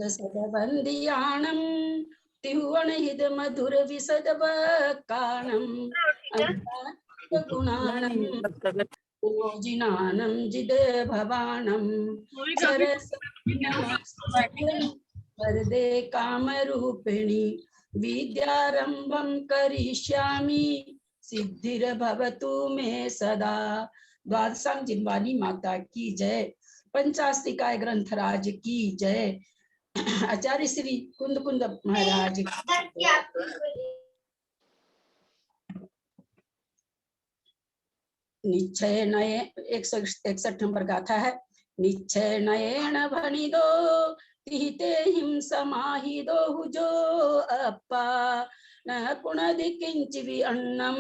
सदवंदियाणं तिहुवनहित मधुर विसद काणं गुणाणं योजिनानं जिद भवानं वरदे कामरूपिणी विद्यारंभं करिष्यामि सिद्धिर्भवतु मे सदा। द्वादशां जिनवानी माता की जय। पंचास्तिकाय ग्रंथराज की जय। आचार्य श्री कुंद कुंद महाराज। निश्चय नये 161 नंबर गाथा है। निश्चय नयेण भनिदो तिहिते हिम समाहिदो हुजो अप्पा न कुणदि किंचिवि अन्नम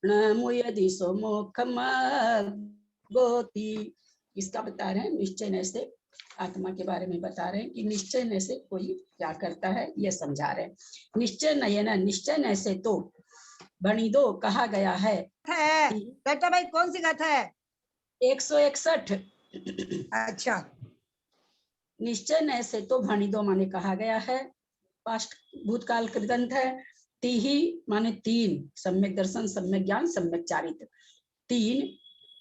न मुयदि सोमोखम गोति। इसका बता रहे हैं निश्चय से आत्मा के बारे में बता रहे हैं कि निश्चय से कोई क्या करता है, यह समझा रहे हैं। निश्चय नयन, निश्चय से तो भणिदो कहा गया है। गाथा भाई कौन सी गाथा है? 161। अच्छा। निश्चय से तो भणिदो माने कहा गया है, पास्ट भूतकाल कृदंत है। तिहि माने तीन, सम्यक दर्शन, सम्यक ज्ञान, सम्यक चारित्र, तीन।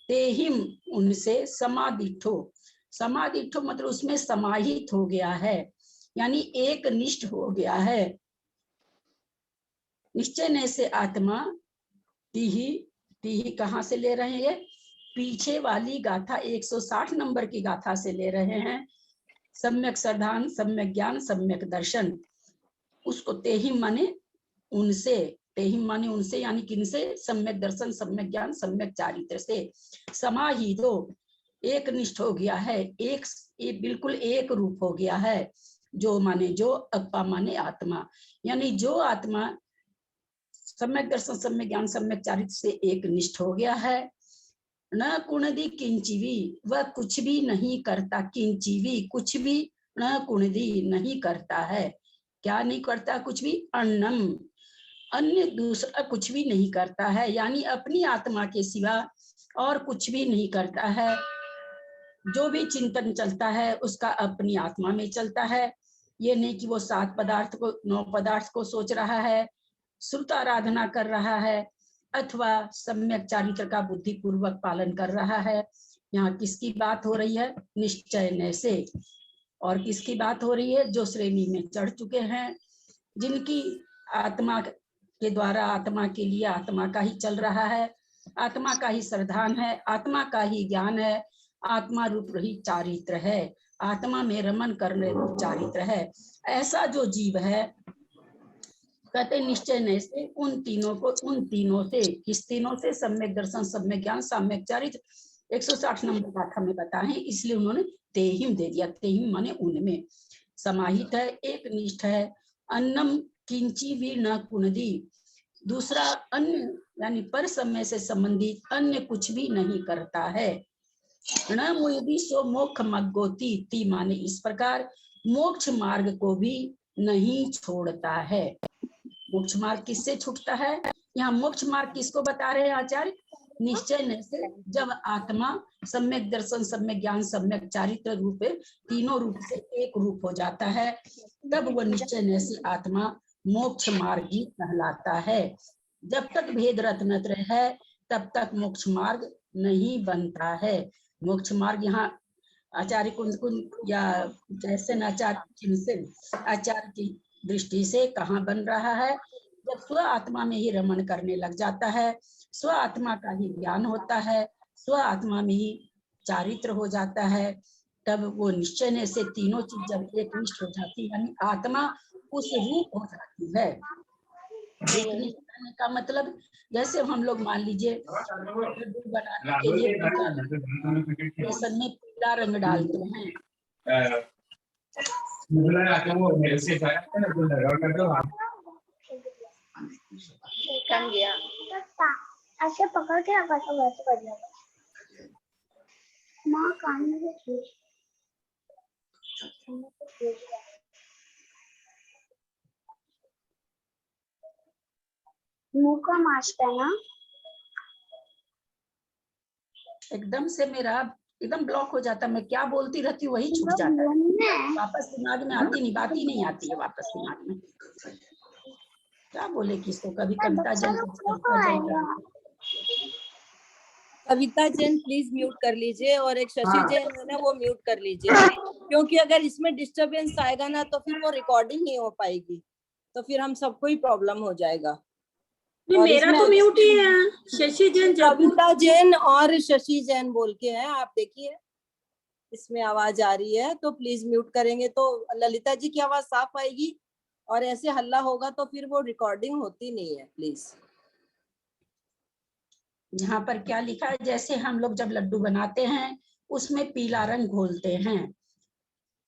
तेहिम उनसे, समाधिठो, समाधिठो मतलब उसमें समाहित हो गया है, यानी एक निष्ठ हो गया है। निश्चय से आत्मा तिहि, तिहि कहाँ से ले रहे हैं? पीछे वाली गाथा 160 नंबर की गाथा से ले रहे हैं। सम्यक श्रद्धान, सम्यक ज्ञान, सम्यक दर्शन, उसको तेहिम माने उनसे, तेहिम माने उनसे यानी किनसे? सम्यक दर्शन, सम्यक ज्ञान, सम्यक चारित्र से। समाहितो एक निष्ठ हो गया है, एक बिल्कुल एक रूप हो गया है। जो माने जो, अप्पा माने आत्मा, यानी जो आत्मा सम्यक दर्शन, सम्यक ज्ञान, सम्यक चारित्र से एक निष्ठ हो गया है। न कुणदी किंचिवी, वह कुछ भी नहीं करता। किंचिवी कुछ भी, न कुणदी नहीं करता है। क्या नहीं करता? कुछ भी। अन्नम अन्य दूसरा कुछ भी नहीं करता है, यानी अपनी आत्मा के सिवा और कुछ भी नहीं करता है। जो भी चिंतन चलता है उसका अपनी आत्मा में चलता है। ये नहीं कि वो 7 पदार्थ को, 9 पदार्थ को सोच रहा है, श्रुत आराधना कर रहा है, अथवा सम्यक चारित्र का बुद्धि पूर्वक पालन कर रहा है। यहाँ किसकी बात हो रही है? निश्चय से। और किसकी बात हो रही है? जो श्रेणी में चढ़ चुके हैं, जिनकी आत्मा के द्वारा, आत्मा के लिए आत्मा का ही चल रहा है, आत्मा का ही श्रद्धान है, आत्मा का ही ज्ञान है, आत्मा रूप ही चारित्र है, आत्मा में रमन करने रूप चारित्र है। ऐसा जो जीव है, कहते निश्चय से उन तीनों को, उन तीनों से, किस तीनों से? सम्यक दर्शन, सम्यक ज्ञान, सम्यक चारित्र। 160 नंबर गाथा में बताए, इसलिए उन्होंने तेहिम दे दिया। तेहिम माने उनमें समाहित है, एक निष्ठ है। अन्नम किंची भी न कुनदी, दूसरा अन्य यानी पर समय से संबंधित अन्य कुछ भी नहीं करता है। न मुयदि सो मोक्ष मग्गोती, ती माने इस प्रकार मोक्ष मार्ग को भी नहीं छोड़ता है। मोक्ष मार्ग किससे छूटता है? यहाँ मोक्ष मार्ग किसको बता रहे हैं आचार्य? निश्चय से जब आत्मा सम्यक दर्शन, सम्यक ज्ञान, सम्यक चारित्र रूप, तीनों रूप से एक रूप हो जाता है, तब वह निश्चय से आत्मा मोक्ष मार्गी कहलाता है। जब तक भेद रत्नत्र है तब तक मोक्ष मार्ग नहीं बनता है। मोक्ष मार्ग यहाँ आचार्य कुंद या जैसे आचार्य की दृष्टि से कहाँ बन रहा है? जब स्व आत्मा में ही रमण करने लग जाता है, स्व आत्मा का ही ज्ञान होता है, स्व आत्मा में ही चारित्र हो जाता है, तब वो निश्चय से तीनों चीज जब एक निष्ठ हो जाती है, यानी आत्मा उस रूप हो जाती है। एक निष्ठ करने का मतलब, जैसे हम लोग मान लीजिए लड्डू बनाने के लिए बेसन में पीला रंग डालते हैं, ऐसे पकड़ के वैसे करना माँ कान में मुंह का मास्क है ना। एकदम से मेरा एकदम ब्लॉक हो जाता है, मैं क्या बोलती रहती हूँ वही छूट जाता है, वापस दिमाग में आती नहीं, बात ही नहीं आती है वापस दिमाग में। क्या बोले किसको, कभी कविता जैन कविता जैन प्लीज म्यूट कर लीजिए, और एक शशि हाँ। जैन है ना, वो म्यूट कर लीजिए, क्योंकि अगर इसमें डिस्टरबेंस आएगा ना तो फिर वो रिकॉर्डिंग नहीं हो पाएगी, तो फिर हम सबको ही प्रॉब्लम हो जाएगा। और मेरा तो म्यूट ही है, शशि जैन कविता जैन और शशि जैन बोल के है, आप देखिए इसमें आवाज आ रही है, तो प्लीज म्यूट करेंगे तो ललिता जी की आवाज साफ आएगी, और ऐसे हल्ला होगा तो फिर वो रिकॉर्डिंग होती नहीं है। प्लीज यहाँ पर क्या लिखा है, जैसे हम लोग जब लड्डू बनाते हैं उसमें पीला रंग घोलते हैं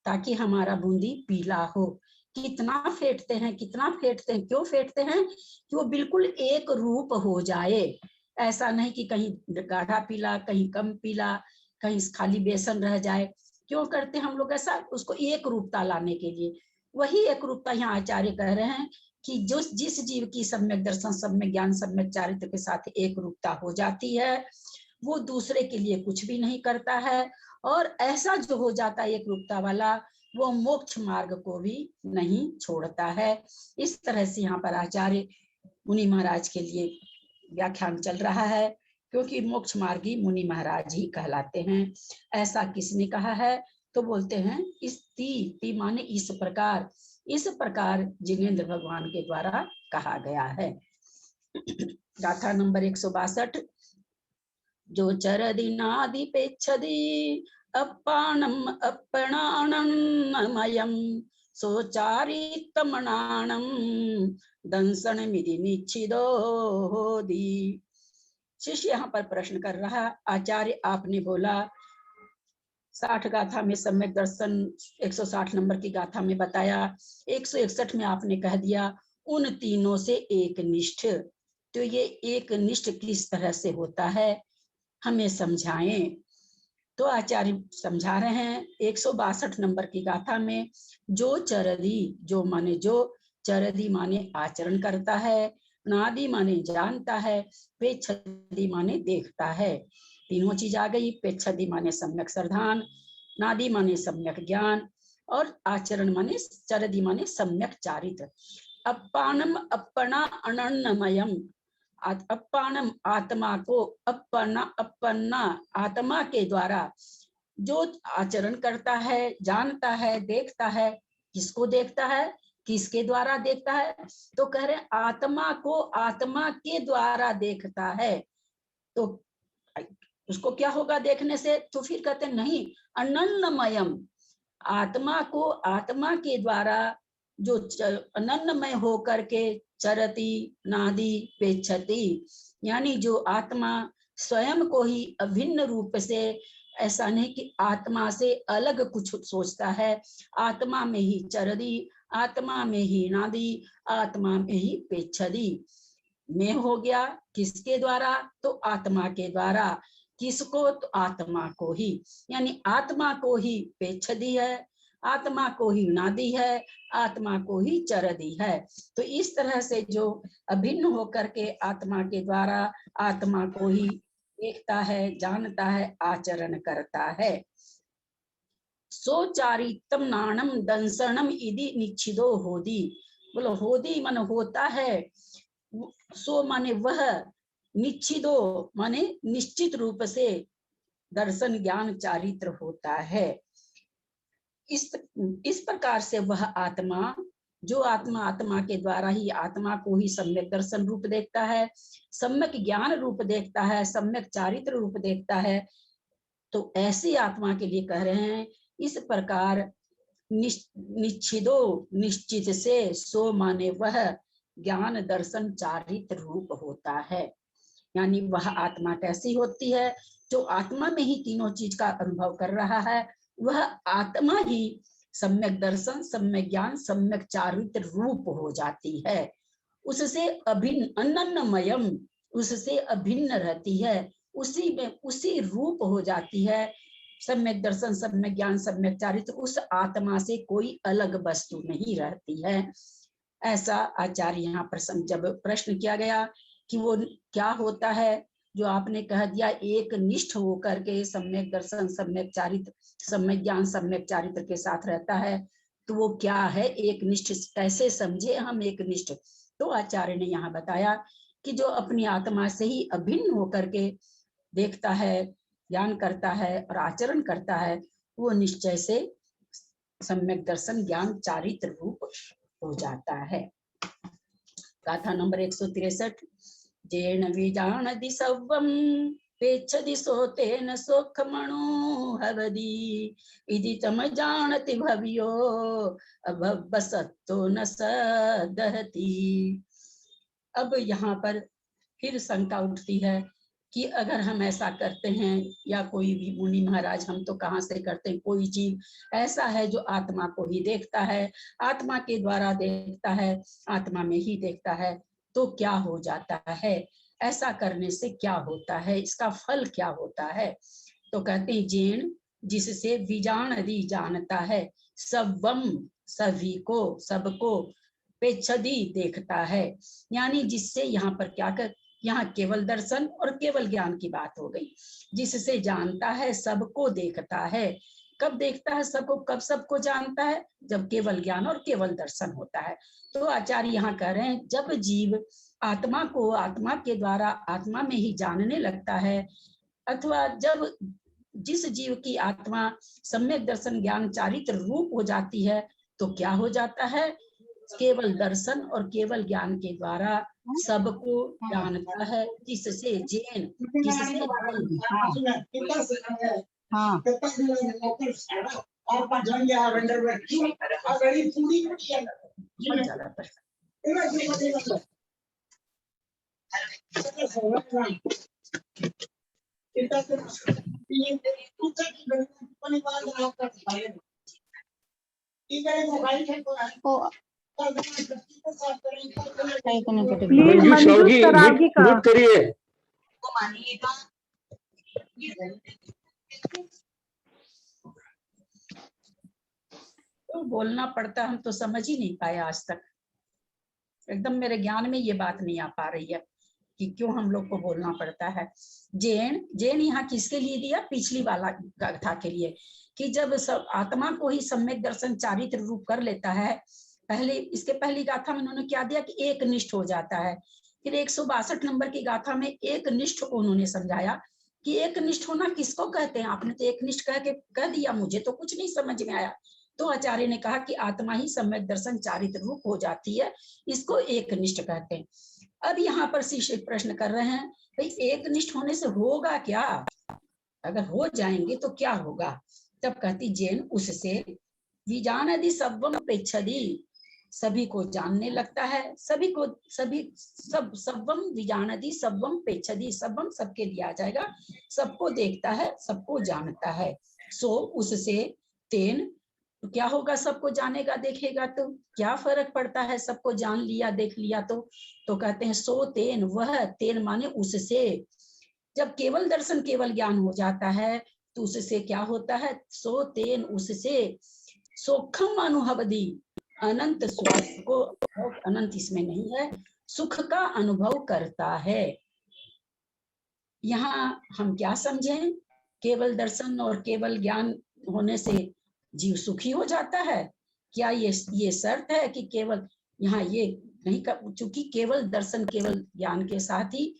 ताकि हमारा बूंदी पीला हो। कितना फेंटते हैं, कितना फेंटते हैं, क्यों फेंटते हैं? कि वो बिल्कुल एक रूप हो जाए, ऐसा नहीं कि कहीं गाढ़ा पीला, कहीं कम पीला, कहीं खाली बेसन रह जाए। क्यों करते हैं हम लोग ऐसा? उसको एक रूपता लाने के लिए। वही एक रूपता यहाँ आचार्य कह रहे हैं कि जो जिस जीव की सम्यक दर्शन, सम्यक ज्ञान, सम्यक चारित्र के साथ एक रूपता हो जाती है, वो दूसरे के लिए कुछ भी नहीं करता है, और ऐसा जो हो जाता है एक रूपता वाला, वो मोक्ष मार्ग को भी नहीं छोड़ता है। इस तरह से यहाँ पर आचार्य मुनि महाराज के लिए व्याख्यान चल रहा है, क्योंकि मोक्ष मार्गी मुनि महाराज ही कहलाते हैं। ऐसा किसने कहा है? तो बोलते हैं इस ती माने इस प्रकार जिनेंद्र भगवान के द्वारा कहा गया है। गाथा नंबर 162। जो चरदिनादिपेच्छदि अप्पाणम् अपणाणन्नमयम् सोचारितमणाणम् दंसनमिति निच्छिदो होदि। शिष्य यहाँ पर प्रश्न कर रहा, आचार्य आपने बोला 60 गाथा में सम्यक दर्शन 160 नंबर की गाथा में बताया, 161 में आपने कह दिया उन तीनों से एक निष्ठ। तो ये एक निष्ठ किस तरह से होता है, हमें समझाएं। तो आचार्य समझा रहे हैं 162 नंबर की गाथा में, जो चरदी, जो माने जो, चरदी माने आचरण करता है, नादि माने जानता है, पेच्छदी माने देखता है। तीनों चीज आ गई। पेच्छदी माने सम्यक श्रद्धान, नादि माने सम्यक ज्ञान, और आचरण माने, चरदी माने सम्यक चारित्र। अप्पानम अपना अनन्नमयम, अप्पानम आत्मा को, अपन्ना आत्मा के द्वारा जो आचरण करता है, जानता है, देखता है। किसको देखता है, किसके द्वारा देखता है? तो कह रहे आत्मा को आत्मा के द्वारा देखता है। तो उसको क्या होगा देखने से? तो फिर कहते नहीं, अनन्नमयम, आत्मा को आत्मा के द्वारा जो अनन्नमय हो करके चरति नादि पेच्छति, यानी जो आत्मा स्वयं को ही अभिन्न रूप से, ऐसा नहीं कि आत्मा से अलग कुछ सोचता है, आत्मा में ही चरदी, आत्मा में ही नादि, आत्मा में ही पेच्छदी में हो गया। किसके द्वारा? तो आत्मा के द्वारा। किसको? तो आत्मा को ही, यानी आत्मा को ही पेच्छदी है, आत्मा को ही नादि है, आत्मा को ही चरदी है। तो इस तरह से जो अभिन्न होकर के आत्मा के द्वारा आत्मा को ही देखता है, जानता है, आचरण करता है। सोचारितम नाणम दंसनम इति निच्छिदो होदी। बोलो होदी मन होता है, सो माने वह, निच्छिदो माने निश्चित रूप से, दर्शन ज्ञान चारित्र होता है। इस प्रकार से वह आत्मा, जो आत्मा आत्मा के द्वारा ही आत्मा को ही सम्यक दर्शन रूप देखता है, सम्यक ज्ञान रूप देखता है, सम्यक चारित्र रूप देखता है। तो ऐसी आत्मा के लिए कह रहे हैं इस प्रकार निश्चिदो, निश्चित से, सो माने वह, ज्ञान दर्शन चारित्र रूप होता है। यानी वह आत्मा कैसी होती है? जो आत्मा में ही तीनों चीज का अनुभव कर रहा है, वह आत्मा ही सम्यक दर्शन, सम्यक ज्ञान, सम्यक चारित्र रूप हो जाती है। उससे अभिन्न, अनन्नमयम, उससे अभिन्न रहती है, उसी में उसी रूप हो जाती है। सम्यक दर्शन, सम्यक ज्ञान, सम्यक चारित्र, उस आत्मा से कोई अलग वस्तु नहीं रहती है। ऐसा आचार्य यहाँ पर जब प्रश्न किया गया कि वो क्या होता है, जो आपने कह दिया एक निष्ठ होकर के सम्यक दर्शन, सम्यक चारित्र, सम्यक ज्ञान, सम्यक चारित्र के साथ रहता है, तो वो क्या है एक निष्ठ, कैसे समझे हम एक निष्ठ। तो आचार्य ने यहाँ बताया कि जो अपनी आत्मा से ही अभिन्न होकर के देखता है, ज्ञान करता है और आचरण करता है, वो निश्चय से सम्यक दर्शन ज्ञान चारित्र रूप हो जाता है। गाथा नंबर 163। जेन विजानदि सव्वं पेच्छदि सोतेन सोखमणो हवदि इति तम जानति भव्यो अभवसत्तो न सदहति। अब यहाँ पर फिर शंका उठती है कि अगर हम ऐसा करते हैं, या कोई भी मुनि महाराज, हम तो कहाँ से करते हैं, कोई जीव ऐसा है जो आत्मा को ही देखता है, आत्मा के द्वारा देखता है, आत्मा में ही देखता है, तो क्या हो जाता है, ऐसा करने से क्या होता है, इसका फल क्या होता है। तो कहते हैं जेन, जिससे विजानदि जानता है, सवम सभी को, सबको, पेच्छदि देखता है, यानी जिससे यहाँ पर क्या कर, यहाँ केवल दर्शन और केवल ज्ञान की बात हो गई। जिससे जानता है, सबको देखता है। कब देखता है सबको, कब सबको जानता है, जब केवल ज्ञान और केवल दर्शन होता है। तो आचार्य यहाँ कह रहे हैं, जब जीव आत्मा को आत्मा के द्वारा आत्मा में ही जानने लगता है, अथवा जब जिस जीव की आत्मा सम्यक दर्शन ज्ञान चारित्र रूप हो जाती है, तो क्या हो जाता है, केवल दर्शन और केवल ज्ञान के द्वारा सबको जानता है। जिससे जेन, जिससे प्लीज मंजू सरागी का म्यूट करिए। तो बोलना पड़ता, हम तो समझ ही नहीं पाए आज तक, एकदम मेरे ज्ञान में ये बात नहीं आ पा रही है कि क्यों हम लोग को बोलना पड़ता है। जेन, जेन यहाँ किसके लिए दिया, पिछली वाला गाथा के लिए, कि जब सब आत्मा को ही सम्यक दर्शन चारित्र रूप कर लेता है, पहले इसके पहली गाथा में उन्होंने क्या दिया कि एक निष्ठ हो जाता है। फिर 162 नंबर की गाथा में एक निष्ठ को उन्होंने समझाया कि एक निष्ठ होना किसको कहते हैं। आपने तो एक निष्ठ कह के कह दिया, मुझे तो कुछ नहीं समझ में आया। तो आचार्य ने कहा कि आत्मा ही सम्यक दर्शन चारित्र रूप हो जाती है, इसको एक निष्ठ कहते हैं। अब यहाँ पर शिष्य प्रश्न कर रहे हैं, भाई एक निष्ठ होने से होगा क्या, अगर हो जाएंगे तो क्या होगा। तब कहती जेन, उससे विजानदि सव्वम पेच्छदि, सभी को जानने लगता है, सभी को, सभी सब, सव्वम विजानदि सव्वम पेच्छदि, सव्वम सबके लिए आ जाएगा, सबको देखता है, सबको जानता है। सो उससे तेन, क्या होगा, सबको जानेगा देखेगा तो क्या फर्क पड़ता है, सबको जान लिया देख लिया तो कहते हैं सो तेन, वह, तेन माने उससे, जब केवल दर्शन केवल ज्ञान हो जाता है तो उससे क्या होता है, सो तेन उससे, सोखम अनुभवदी, अनंत सुख को, अनंत इसमें नहीं है, सुख का अनुभव करता है। यहाँ हम क्या समझें, केवल दर्शन और केवल ज्ञान होने से जीव सुखी हो जाता है, क्या ये शर्त है कि केवल, यहाँ ये नहीं, चूंकि केवल दर्शन केवल ज्ञान के साथ ही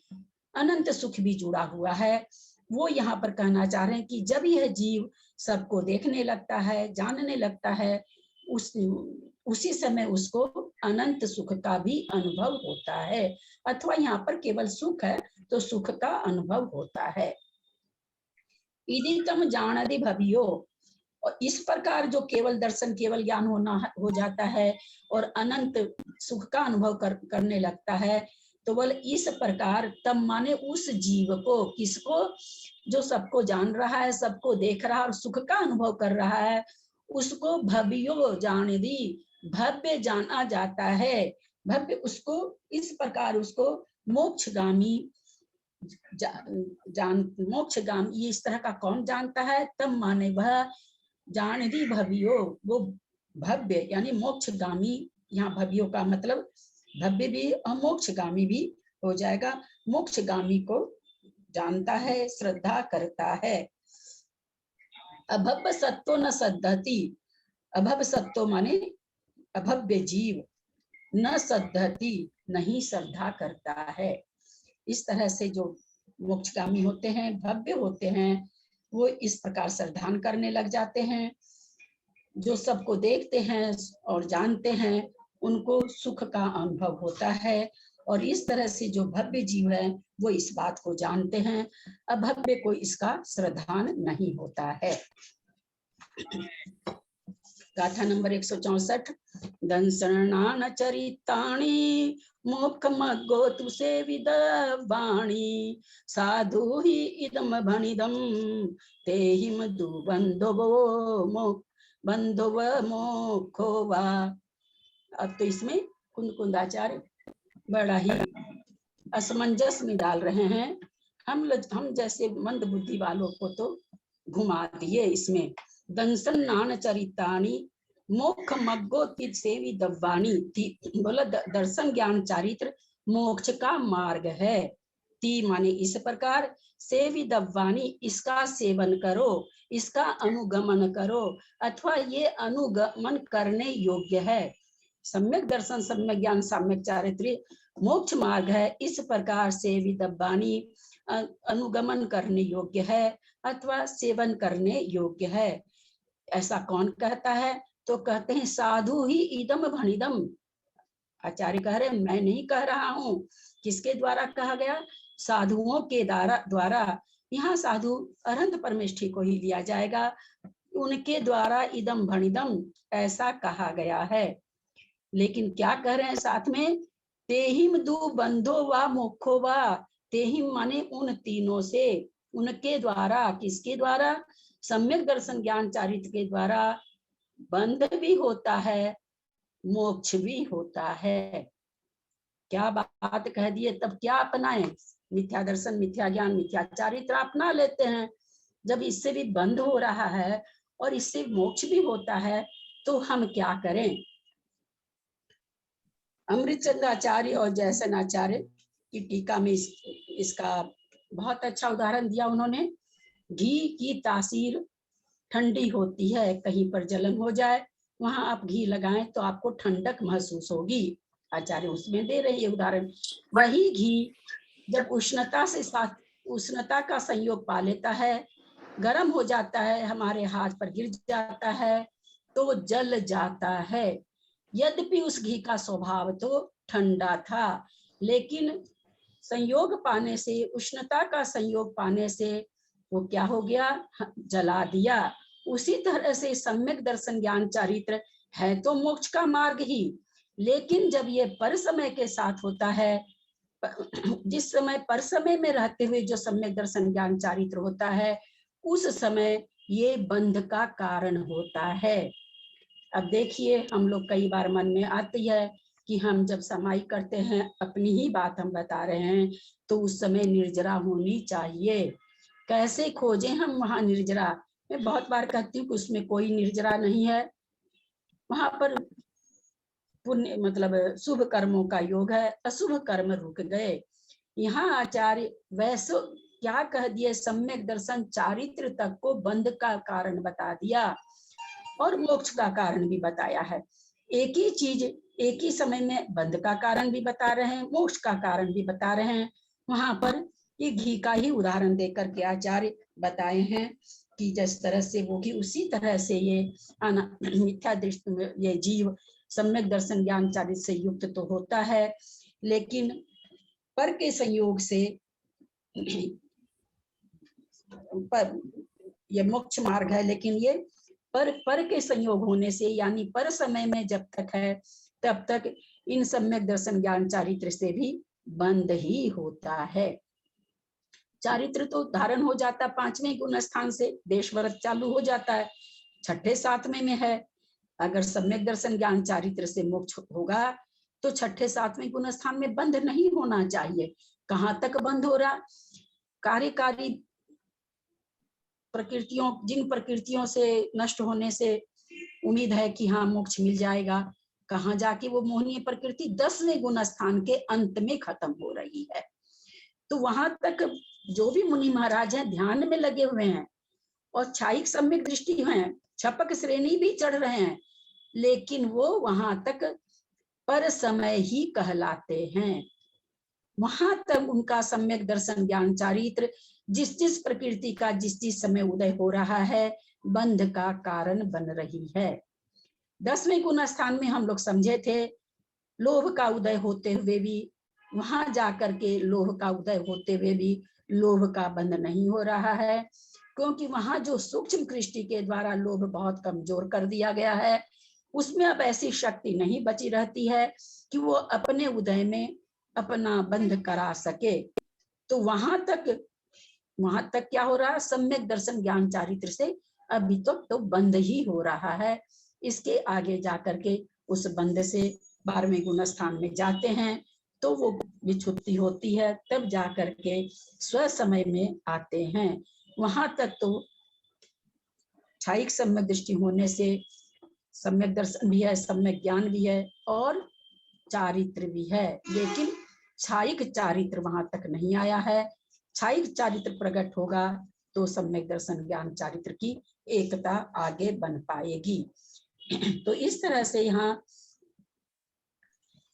अनंत सुख भी जुड़ा हुआ है। वो यहाँ पर कहना चाह रहे हैं कि जब यह जीव सबको देखने लगता है, जानने लगता है, उसी समय उसको अनंत सुख का भी अनुभव होता है, अथवा यहाँ पर केवल सुख है तो सुख का अनुभव होता है। इति तम जानदि भव्यो, और इस प्रकार जो केवल दर्शन केवल ज्ञान हो जाता है और अनंत सुख का अनुभव करने लगता है, तो बोले इस प्रकार, तम माने उस जीव को, किसको, जो सबको जान रहा है, सबको देख रहा है और सुख का अनुभव कर रहा है, उसको भव्यो जानदि, भव्य जाना जाता है। भव्य, उसको इस प्रकार, उसको मोक्षगामी मोक्षगामी, ये इस तरह का कौन जानता है, तब माने वह जानदि भव्यो, वो भव्य यानी मोक्षगामी, यहाँ भव्यो का मतलब भव्य भी और मोक्षगामी भी हो जाएगा। मोक्षगामी को जानता है, श्रद्धा करता है। अभव्य सत्तो न सद्धति, अभव्य सत्तो माने अभव्य जीव, न सद्धति नहीं श्रद्धा करता है। इस तरह से जो मोक्षगामी होते हैं, भव्य होते हैं, वो इस प्रकार श्रद्धान करने लग जाते हैं। जो सबको देखते हैं और जानते हैं, उनको सुख का अनुभव होता है। और इस तरह से जो भव्य जीव है वो इस बात को जानते हैं, अभव्य को इसका श्रद्धान नहीं होता है। गाथा नंबर 164। दंसरणान चरितानि मोक्षमग्गोतु सेविदवाणी साधु हि इदम भणिदम तेहिम दु बंधुव मोक्षो वा। अब तो इसमें कुंदाचार्य बड़ा ही असमंजस में डाल रहे हैं। हम जैसे मंद बुद्धि वालों को तो घुमा दिए इसमें। दंसन नान चरितानी मोक्ष मग्गो तित सेवी दब्बानी। बोला दर्शन ज्ञान चारित्र मोक्ष का मार्ग है। ती माने इस प्रकार, सेवी दब्बानी इसका सेवन करो, इसका अनुगमन करो, अथवा ये अनुगमन करने योग्य है। सम्यक दर्शन, सम्यक ज्ञान, सम्यक चारित्र मोक्ष मार्ग है। इस प्रकार सेवी दब्बानी अनुगमन करने योग्य है अथवा सेवन करने योग्य है। ऐसा कौन कहता है? तो कहते हैं साधु ही इदम भणिदम। आचार्य कह रहे मैं नहीं कह रहा हूं। किसके द्वारा कहा गया? साधुओं के द्वारा। यहाँ साधु अरहंत परमेष्ठी को ही लिया जाएगा। उनके द्वारा इदम भणिदम ऐसा कहा गया है। लेकिन क्या कह रहे हैं साथ में? तेहिम दु बंधो वा मोक्षो वा। तेहिम माने उन तीनों से, उनके द्वारा। किसके द्वारा? सम्यक दर्शन ज्ञान चारित्र के द्वारा बंध भी होता है, मोक्ष भी होता है। क्या बात कह दिए। तब क्या अपनाएं? मिथ्या दर्शन, मिथ्या ज्ञान, मिथ्या चारित्र अपना लेते हैं। जब इससे भी बंध हो रहा है और इससे मोक्ष भी होता है तो हम क्या करें? अमृतचंद्र आचार्य और जयसन आचार्य की टीका में इसका बहुत अच्छा उदाहरण दिया उन्होंने। घी की तासीर ठंडी होती है, कहीं पर जलन हो जाए वहां आप घी लगाएं तो आपको ठंडक महसूस होगी। आचार्य उसमें दे रहे हैं उदाहरण। वही घी जब उष्णता का संयोग पा लेता है, गर्म हो जाता है, हमारे हाथ पर गिर जाता है तो जल जाता है। यद्यपि उस घी का स्वभाव तो ठंडा था, लेकिन संयोग पाने से, उष्णता का संयोग पाने से वो क्या हो गया? जला दिया। उसी तरह से सम्यक दर्शन ज्ञान चारित्र है तो मोक्ष का मार्ग ही, लेकिन जब ये पर समय के साथ होता है, जिस समय पर समय में रहते हुए जो सम्यक दर्शन ज्ञान चारित्र होता है, उस समय ये बंध का कारण होता है। अब देखिए, हम लोग कई बार मन में आती है कि हम जब समाई करते हैं, अपनी ही बात हम बता रहे हैं, तो उस समय निर्जरा होनी चाहिए। कैसे खोजें हम वहां निर्जरा? मैं बहुत बार कहती हूँ कि उसमें कोई निर्जरा नहीं है। वहां पर पुण्य मतलब शुभ कर्मों का योग है, अशुभ कर्म रुक गए। यहाँ आचार्य वैसे क्या कह दिए? सम्यक दर्शन चारित्र तक को बंध का कारण बता दिया और मोक्ष का कारण भी बताया है। एक ही चीज एक ही समय में बंध का कारण भी बता रहे हैं, मोक्ष का कारण भी बता रहे हैं। वहां पर ये घी का ही उदाहरण देकर के आचार्य बताए हैं कि जिस तरह से वो घी, उसी तरह से ये मिथ्या दृष्टि में ये जीव सम्यक दर्शन ज्ञान चारित्र से युक्त तो होता है, लेकिन पर के संयोग से पर ये मोक्ष मार्ग है, लेकिन ये पर के संयोग होने से, यानी पर समय में जब तक है तब तक इन सम्यक दर्शन ज्ञान चारित्र से भी बंद ही होता है। चारित्र तो धारण हो जाता 5वें गुण स्थान से, देश व्रत चालू हो जाता है 6ठे 7वें में है। अगर सम्यक दर्शन ज्ञान चारित्र से मोक्ष होगा तो 6ठे 7वें गुण स्थान में बंध नहीं होना चाहिए। कहाँ तक बंध हो रहा? कार्यकारी प्रकृतियों, जिन प्रकृतियों से नष्ट होने से उम्मीद है कि हाँ मोक्ष मिल जाएगा, कहाँ जाके वो मोहनीय प्रकृति 10वें गुण स्थान के अंत में खत्म हो रही है। तो वहां तक जो भी मुनि महाराज हैं ध्यान में लगे हुए हैं और छायिक सम्यक दृष्टि हैं, छपक श्रेणी भी चढ़ रहे हैं, लेकिन वो वहां तक पर समय ही कहलाते हैं। वहां तक उनका सम्यक दर्शन ज्ञान चारित्र जिस जिस प्रकृति का जिस जिस समय उदय हो रहा है बंध का कारण बन रही है। 10वें गुण स्थान में हम लोग समझे थे लोभ का उदय होते हुए भी, वहां जाकर के लोभ का उदय होते हुए भी लोभ का बंध नहीं हो रहा है, क्योंकि वहां जो सूक्ष्म दृष्टि के द्वारा लोभ बहुत कमजोर कर दिया गया है, उसमें अब ऐसी शक्ति नहीं बची रहती है कि वो अपने उदय में अपना बंध करा सके। तो वहां तक क्या हो रहा है, सम्यक दर्शन ज्ञान चारित्र से अभी तक तो बंद ही हो रहा है। इसके आगे जाकर के उस बंद से 12वें गुण स्थान में जाते हैं तो वो विच्छुत्ति होती है, तब जाकर के स्व समय में आते हैं। वहां तक तो छायिक सम्यक दृष्टि होने से सम्यक दर्शन भी है, सम्यक ज्ञान भी है और चारित्र भी है, लेकिन छायिक चारित्र वहां तक नहीं आया है। छायिक चारित्र प्रकट होगा तो सम्यक दर्शन ज्ञान चारित्र की एकता आगे बन पाएगी। तो इस तरह से यहाँ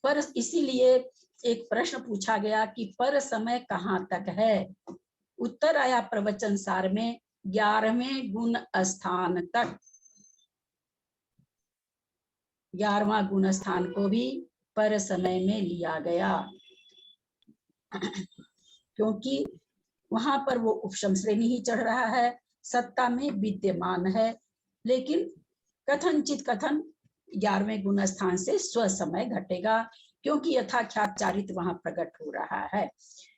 पर इसीलिए एक प्रश्न पूछा गया कि पर समय कहाँ तक है। उत्तर आया प्रवचन सार में 11वें गुण स्थान तक। 11वां गुण स्थान को भी पर समय में लिया गया, क्योंकि वहां पर वो उपशम श्रेणी ही चढ़ रहा है, सत्ता में विद्यमान है, लेकिन कथनचित कथन 11वें गुण स्थान से स्व समय घटेगा, क्योंकि यथाख्यात चारित्र वहां प्रकट हो रहा है।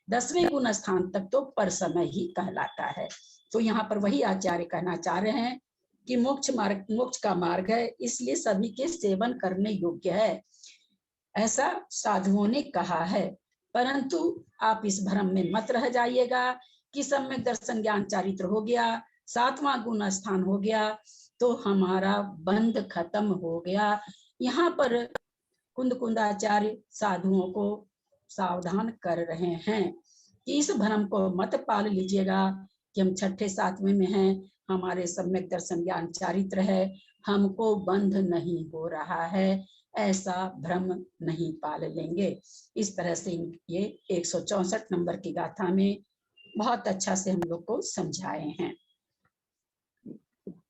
10वें गुण स्थान तक तो पर समय ही कहलाता है। तो यहाँ पर वही आचार्य कहना चाह रहे हैं कि मोक्ष का मार्ग है, इसलिए सभी के सेवन करने योग्य है, ऐसा साधुओं ने कहा है। परंतु आप इस भ्रम में मत रह जाइएगा कि सम्यक दर्शन ज्ञान चारित्र हो गया, 7वां गुण स्थान हो गया तो हमारा बंध खत्म हो गया। यहाँ पर कुंदाचार्य साधुओं को सावधान कर रहे हैं कि इस भ्रम को मत पाल लीजिएगा कि हम 6ठे 7वें में हैं, हमारे सम्यक दर्शन ज्ञान चारित्र है, हमको बंध नहीं हो रहा है, ऐसा भ्रम नहीं पाल लेंगे। इस तरह से ये 164 नंबर की गाथा में बहुत अच्छा से हम लोग को समझाए हैं।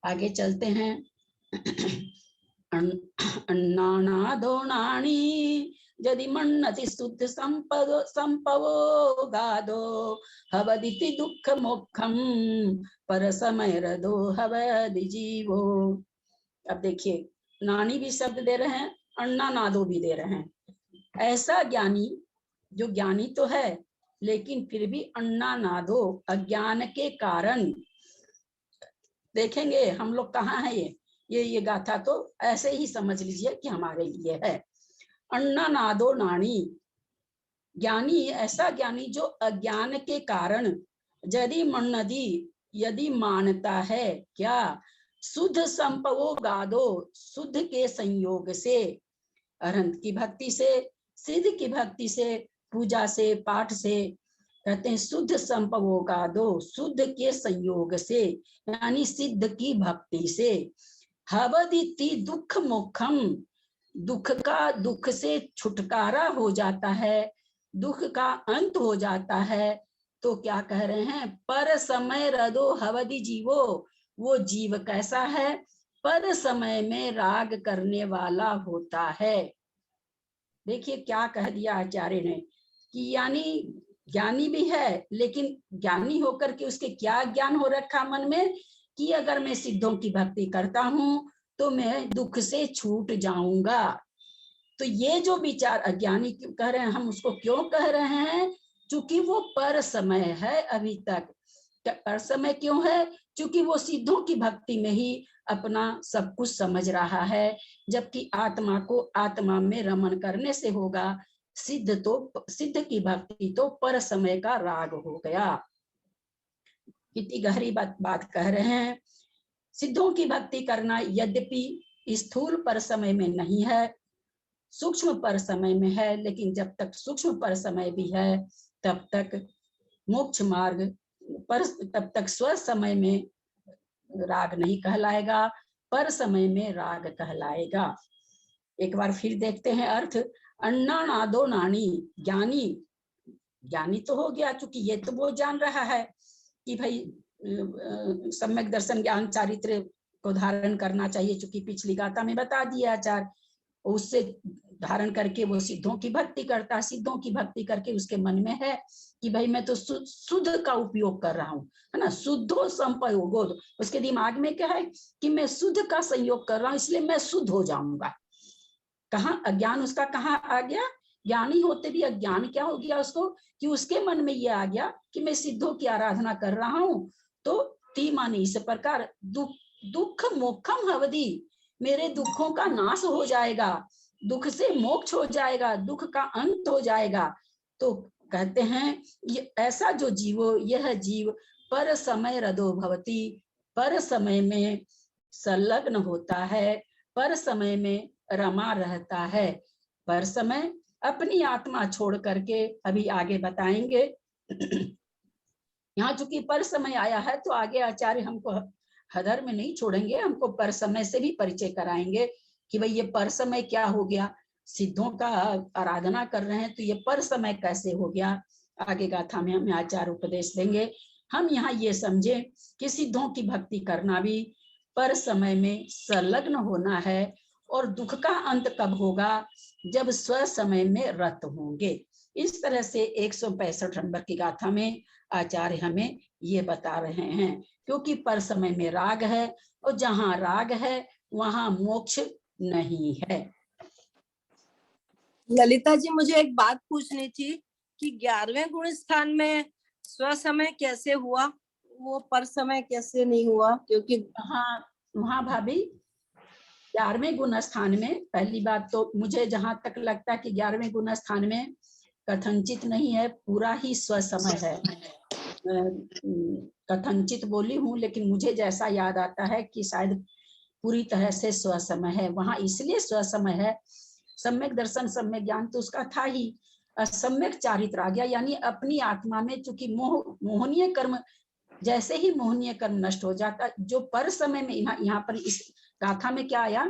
आगे चलते हैं। अन्नानादोणानि यदि मन्नति शुद्ध संपवो गादो हवदिति दुख मोक्षम पर समय रदो हवदि जीवो। अब देखिए, नानी भी शब्द दे रहे हैं, अन्ना नादो भी दे रहे हैं। ऐसा ज्ञानी जो ज्ञानी तो है, लेकिन फिर भी अन्ना नादो अज्ञान के कारण, देखेंगे हम लोग कहाँ है ये गाथा तो ऐसे ही समझ लीजिए कि हमारे लिए है। अन्ना नादो नानी, ज्ञानी ऐसा ज्ञानी जो अज्ञान के कारण यदि मन्नदी यदि मानता है, क्या शुद्ध संपवो गादो, शुद्ध के संयोग से, अरहंत की भक्ति से, सिद्ध की भक्ति से, पूजा से, पाठ से, कहते हैं शुद्ध संपवो गादो, शुद्ध के संयोग से यानी सिद्ध की भक्ति से, हवदिति दुख मोक्षम, दुख से छुटकारा हो जाता है, दुख का अंत हो जाता है। तो क्या कह रहे हैं, पर समय रदो हवदि जीवो, वो जीव कैसा है, पर समय में राग करने वाला होता है। देखिए क्या कह दिया आचार्य ने कि यानी ज्ञानी भी है, लेकिन ज्ञानी होकर के उसके क्या ज्ञान हो रखा मन में कि अगर मैं सिद्धों की भक्ति करता हूं तो मैं दुख से छूट जाऊंगा। तो ये जो विचार अज्ञानी कह रहे हैं, हम उसको क्यों कह रहे हैं, क्योंकि वो पर समय है। अभी तक पर समय क्यों है, क्योंकि वो सिद्धों की भक्ति में ही अपना सब कुछ समझ रहा है, जबकि आत्मा को आत्मा में रमन करने से होगा। सिद्ध की भक्ति तो पर समय का राग हो गया। कितनी गहरी बात कह रहे हैं। सिद्धों की भक्ति करना यद्यपि स्थूल पर समय में नहीं है, सूक्ष्म पर समय में है, लेकिन जब तक सूक्ष्म पर समय भी है तब तक मोक्ष मार्ग पर तब तक स्व समय में राग नहीं कहलाएगा, पर समय में राग कहलाएगा। एक बार फिर देखते हैं अर्थ। अन्नानादो नानी, ज्ञानी, ज्ञानी तो हो गया, क्योंकि ये तो वो जान रहा है कि भाई सम्यक दर्शन ज्ञान चारित्र को धारण करना चाहिए, चूंकि पिछली गाथा में बता दिया आचार्य, उससे धारण करके वो सिद्धों की भक्ति करता है। सिद्धों की भक्ति करके उसके मन में है कि भाई मैं तो शुद्ध का उपयोग कर रहा हूँ, है ना, शुद्धो संपयोगो। उसके दिमाग में क्या है कि मैं शुद्ध का संयोग कर रहा हूँ, इसलिए मैं शुद्ध हो जाऊंगा। कहाँ अज्ञान उसका कहाँ आ गया? ज्ञानी होते भी अज्ञान क्या हो गया उसको, कि उसके मन में ये आ गया कि मैं सिद्धों की आराधना कर रहा हूँ, तो तीमानी इस प्रकार दुख मोक्षम हवदी, मेरे दुखों का नाश हो जाएगा, दुख से मोक्ष हो जाएगा, दुख का अंत हो जाएगा। तो कहते हैं ये ऐसा जो जीवो, यह जीव पर समय रदो भवती, पर समय में संलग्न होता है, पर समय में रमा रहता है। पर समय अपनी आत्मा छोड़ करके, अभी आगे बताएंगे। यहाँ चूंकि पर समय आया है तो आगे आचार्य हमको हदर में नहीं छोड़ेंगे, हमको पर समय से भी परिचय कराएंगे कि भाई ये पर समय क्या हो गया। सिद्धों का आराधना कर रहे हैं तो ये पर समय कैसे हो गया, आगे गाथा में हमें आचार्य उपदेश देंगे। हम यहाँ ये समझे कि सिद्धों की भक्ति करना भी पर समय में संलग्न होना है, और दुख का अंत कब होगा, जब स्व समय में रत होंगे। इस तरह से 165 नंबर की गाथा में आचार्य हमें ये बता रहे हैं, क्योंकि पर समय में राग है, और जहाँ राग है वहाँ मोक्ष नहीं है। ललिता जी, मुझे एक बात पूछनी थी कि 11वें गुण स्थान में स्व समय कैसे हुआ, वो पर समय कैसे नहीं हुआ? क्योंकि वहाँ भाभी 11वें गुण स्थान में, पहली बात तो मुझे जहां तक लगता है कि 11वें गुण स्थान में कथनचित नहीं है, पूरा ही स्व समय है। कथनचित बोली हूँ, लेकिन मुझे जैसा याद आता है कि शायद पूरी तरह से स्व समय है। वहां इसलिए स्व समय है, सम्यक दर्शन सम्यक ज्ञान तो उसका था ही, सम्यक चारित्र आ गया, यानी अपनी आत्मा में चूंकि मोहनीय कर्म, जैसे ही मोहनीय कर्म नष्ट हो जाता, जो पर समय में यहाँ पर इस गाथा में क्या आया,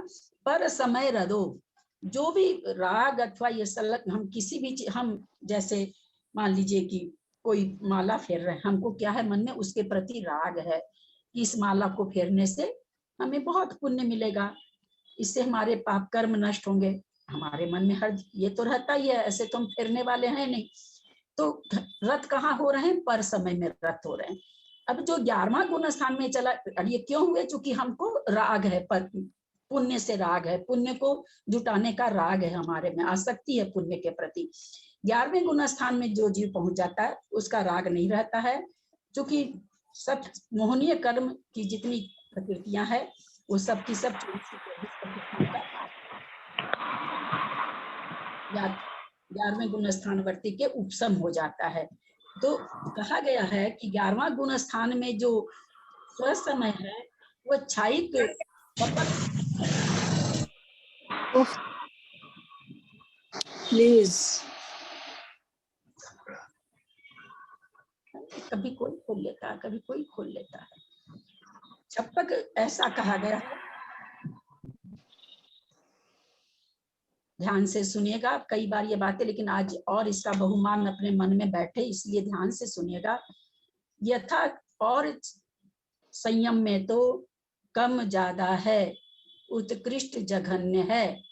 पर समय रदो, जो भी राग अथवा ये सलग, हम किसी भी हम जैसे मान लीजिए कि कोई माला फेर रहे हैं, हमको क्या है मन में उसके प्रति राग है कि इस माला को फेरने से हमें बहुत पुण्य मिलेगा, इससे हमारे पाप कर्म नष्ट होंगे, हमारे मन में हर ये तो रहता ही है, ऐसे तो हम फेरने वाले हैं नहीं। तो रत कहाँ हो रहे हैं, पर समय में रत हो रहे हैं। अब जो 11वां गुण स्थान में चला, ये क्यों हुए, चूंकि हमको राग है, पर पुण्य से राग है, पुण्य को जुटाने का राग है, हमारे में आसक्ति है पुण्य के प्रति। 11वें गुण स्थान में जो जीव पहुंच जाता है उसका राग नहीं रहता है, क्योंकि सब मोहनीय कर्म की जितनी प्रकृतियां हैं वो सब की सब 11वें गुण स्थान वर्ती के उपसम हो जाता है। तो कहा गया है कि 11वां गुण स्थान में जो स्व समय है वो छायिक प्लीज, कभी कोई खोल लेता है, कभी कोई खोल लेता है, छप्पक ऐसा कहा गया है। ध्यान से सुनिएगा, कई बार ये बातें, लेकिन आज और इसका बहुमान अपने मन में बैठे, इसलिए ध्यान से सुनिएगा। यथा और संयम में तो कम ज्यादा है, उत्कृष्ट जघन्य है।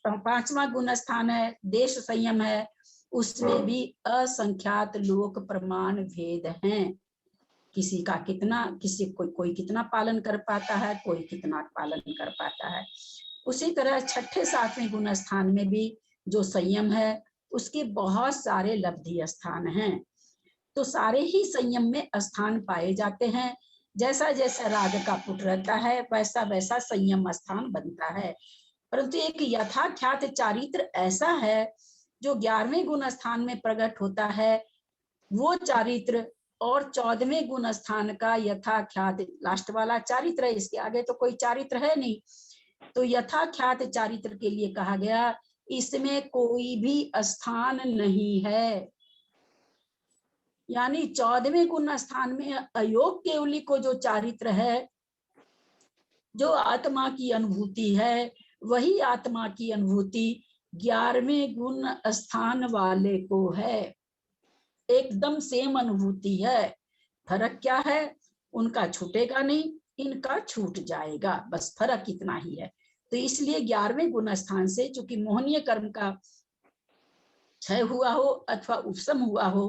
5वां गुण स्थान है देश संयम है, उसमें भी असंख्यात लोक प्रमाण भेद हैं। किसी का कितना, किसी कोई कितना पालन कर पाता है, कोई कितना पालन कर पाता है। उसी तरह 6ठे 7वें गुण स्थान में भी जो संयम है उसके बहुत सारे लब्धि स्थान हैं। तो सारे ही संयम में स्थान पाए जाते हैं, जैसा जैसा राग का पुट रहता है वैसा वैसा संयम स्थान बनता है। परंतु एक यथाख्यात चारित्र ऐसा है जो 11वें गुण स्थान में प्रकट होता है, वो चारित्र और 14वें गुण स्थान का यथाख्यात लास्ट वाला चारित्र है, इसके आगे तो कोई चारित्र है नहीं। तो यथाख्यात चारित्र के लिए कहा गया इसमें कोई भी स्थान नहीं है। यानी 14वें गुण स्थान में अयोग केवली को जो चारित्र है, जो आत्मा की अनुभूति है, वही आत्मा की अनुभूति 11वें गुण स्थान वाले को है। एकदम सेम अनुभूति है। फर्क क्या है? उनका छूटेगा नहीं, इनका छूट जाएगा, बस फर्क इतना ही है। तो इसलिए 11वें गुण स्थान से चूंकि मोहनीय कर्म का क्षय हुआ हो अथवा उपशम हुआ हो,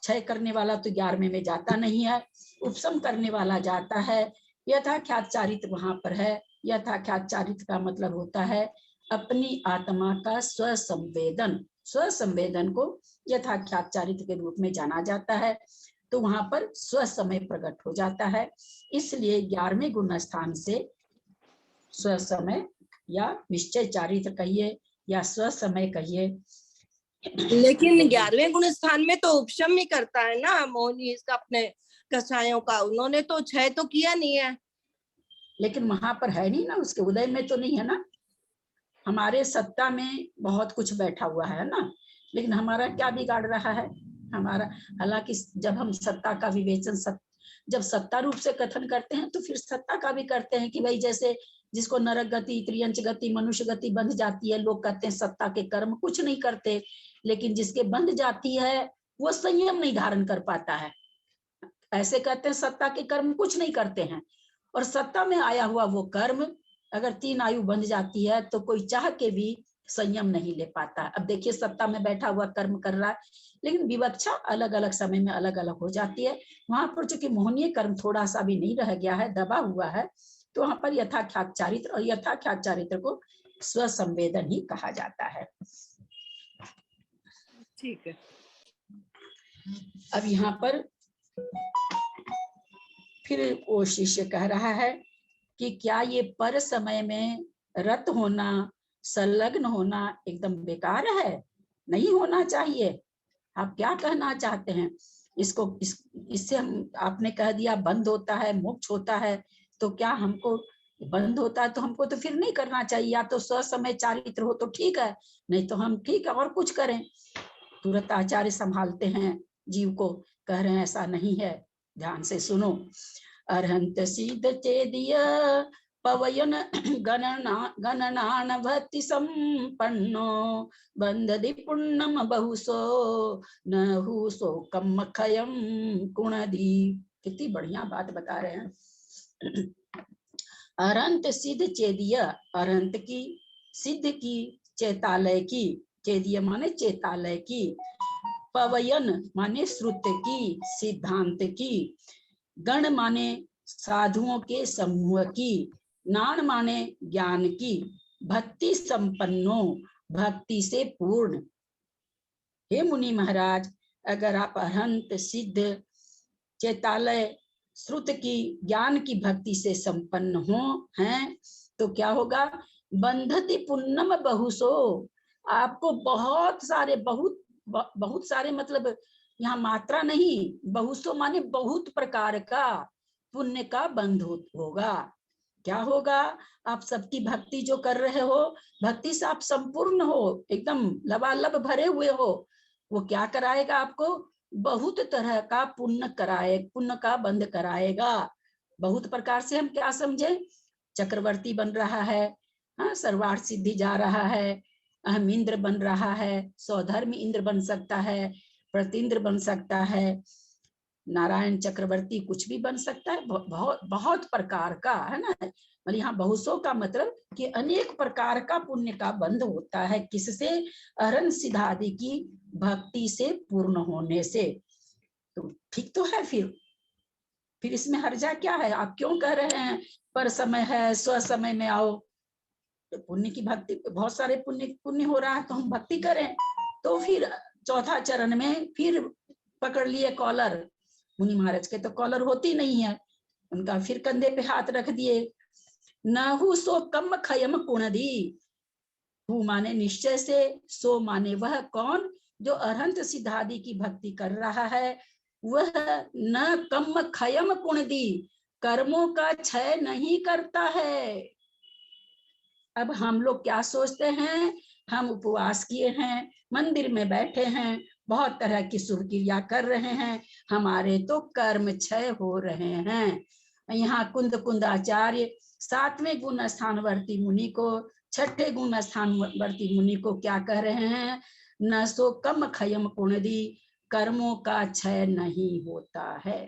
क्षय करने वाला तो 11वें में जाता नहीं है, उपशम करने वाला जाता है। यथाख्यात चारित्र वहां पर है। यथाख्यात चारित्र का मतलब होता है अपनी आत्मा का स्वसंवेदन। स्वसंवेदन को यथाख्यात चारित्र के रूप में जाना जाता है। तो वहां पर स्वसमय प्रकट हो जाता है। इसलिए 11वें गुण स्थान से स्वसमय या निश्चय चारित्र कहिए या स्वसमय कहिए। लेकिन 11वें गुण स्थान में तो उपशम ही करता है ना मोहनी, इसका अपने कसायों का। उन्होंने तो क्षय तो किया नहीं है। लेकिन वहां पर है नहीं ना, उसके उदय में तो नहीं है ना। हमारे सत्ता में बहुत कुछ बैठा हुआ है ना, लेकिन हमारा क्या बिगाड़ रहा है हमारा। हालांकि जब हम सत्ता का विवेचन जब सत्ता रूप से कथन करते हैं तो फिर सत्ता का भी करते हैं कि भाई जैसे जिसको नरक गति, त्रियंच गति, मनुष्य गति बंध जाती है, लोग कहते हैं सत्ता के कर्म कुछ नहीं करते, लेकिन जिसके बंध जाती है वो संयम नहीं धारण कर पाता है। ऐसे कहते हैं सत्ता के कर्म कुछ नहीं करते हैं, और सत्ता में आया हुआ वो कर्म अगर 3 आयु बंध जाती है तो कोई चाह के भी संयम नहीं ले पाता। अब देखिए सत्ता में बैठा हुआ कर्म कर रहा है, लेकिन विवक्षा अलग अलग समय में अलग अलग हो जाती है। वहां पर चूंकि मोहनीय कर्म थोड़ा सा भी नहीं रह गया है, दबा हुआ है, तो वहां पर यथाख्यात चारित्र, और यथाख्यात चारित्र को स्वसंवेदन ही कहा जाता है। ठीक है। अब यहाँ पर फिर वो शिष्य कह रहा है कि क्या ये पर समय में रत होना, संलग्न होना एकदम बेकार है? नहीं होना चाहिए। आप क्या कहना चाहते हैं? इससे हम आपने कह दिया बंद होता है, मोक्ष होता है, तो क्या हमको बंद होता है तो हमको तो फिर नहीं करना चाहिए। या तो स्वसमय चारित्र हो तो ठीक है, नहीं तो हम ठीक है और कुछ करें। तुरंत आचार्य संभालते हैं जीव को, कह रहे हैं ऐसा नहीं है, ध्यान से सुनो। अर्हंत सिद्ध चेदिय पवयन गणनान भक्ति संपन्नो बंधदि पुण्यम बहुसो न शोकम खयम कुणदी। कितनी बढ़िया बात बता रहे हैं। अरंत सिद्ध चेदिय, अरंत की, सिद्ध की, चैतालय की, चेदिय माने चेतालय की, पवयन माने श्रुत की, सिद्धांत की, गण माने साधुओं के समूह की, नान माने ज्ञान की, भक्ति संपन्नो भक्ति से पूर्ण। हे मुनि महाराज, अगर आप अरहंत, सिद्ध, चैतालय, श्रुत की, ज्ञान की भक्ति से संपन्न हो हैं तो क्या होगा? बंधति पुण्यम बहुसो, आपको बहुत सारे मतलब यहाँ मात्रा नहीं, बहुसो माने बहुत प्रकार का पुण्य का बंध होगा। क्या होगा? आप सबकी भक्ति जो कर रहे हो, भक्ति से आप संपूर्ण हो, एकदम लबालब भरे हुए हो, वो क्या कराएगा आपको? बहुत तरह का पुण्य का बंध कराएगा। बहुत प्रकार से हम क्या समझे? चक्रवर्ती बन रहा है, हाँ, सर्वार्थ सिद्धि जा रहा है, अहम इंद्र बन रहा है, सौधर्म इंद्र बन सकता है, प्रतिंद्र बन सकता है, नारायण चक्रवर्ती कुछ भी बन सकता है, बहुत प्रकार का है ना। मतलब यहाँ बहुसो का मतलब कि अनेक प्रकार का पुण्य का बंध होता है। किससे? अरहंत सिद्धादि की भक्ति से पूर्ण होने से। तो ठीक तो है। फिर इसमें हर्जा क्या है? आप क्यों कह रहे हैं पर समय है, स्व समय में आओ? तो पुण्य की भक्ति, बहुत सारे पुण्य हो रहा है तो हम भक्ति करें। तो फिर चौथा चरण में फिर पकड़ लिए कॉलर। मुनि महाराज के तो कॉलर होती नहीं है, उनका फिर कंधे पे हाथ रख दिए। नहु सो कम खयम कुणदी, हु माने निश्चय से, सो माने वह कौन जो अरहंत सिद्धादि की भक्ति कर रहा है, वह न कम खयम कुणदी, कर्मों का क्षय नहीं करता है। अब हम लोग क्या सोचते हैं? हम उपवास किए हैं, मंदिर में बैठे हैं, बहुत तरह की शुभ क्रिया कर रहे हैं, हमारे तो कर्म क्षय हो रहे हैं। यहाँ कुंद कुंदाचार्य 7वें गुण स्थानवर्ती मुनि को, 6ठे गुण स्थानवर्ती मुनि को क्या कह रहे हैं? न सो कम खयम कुणदी, कर्मों का क्षय नहीं होता है।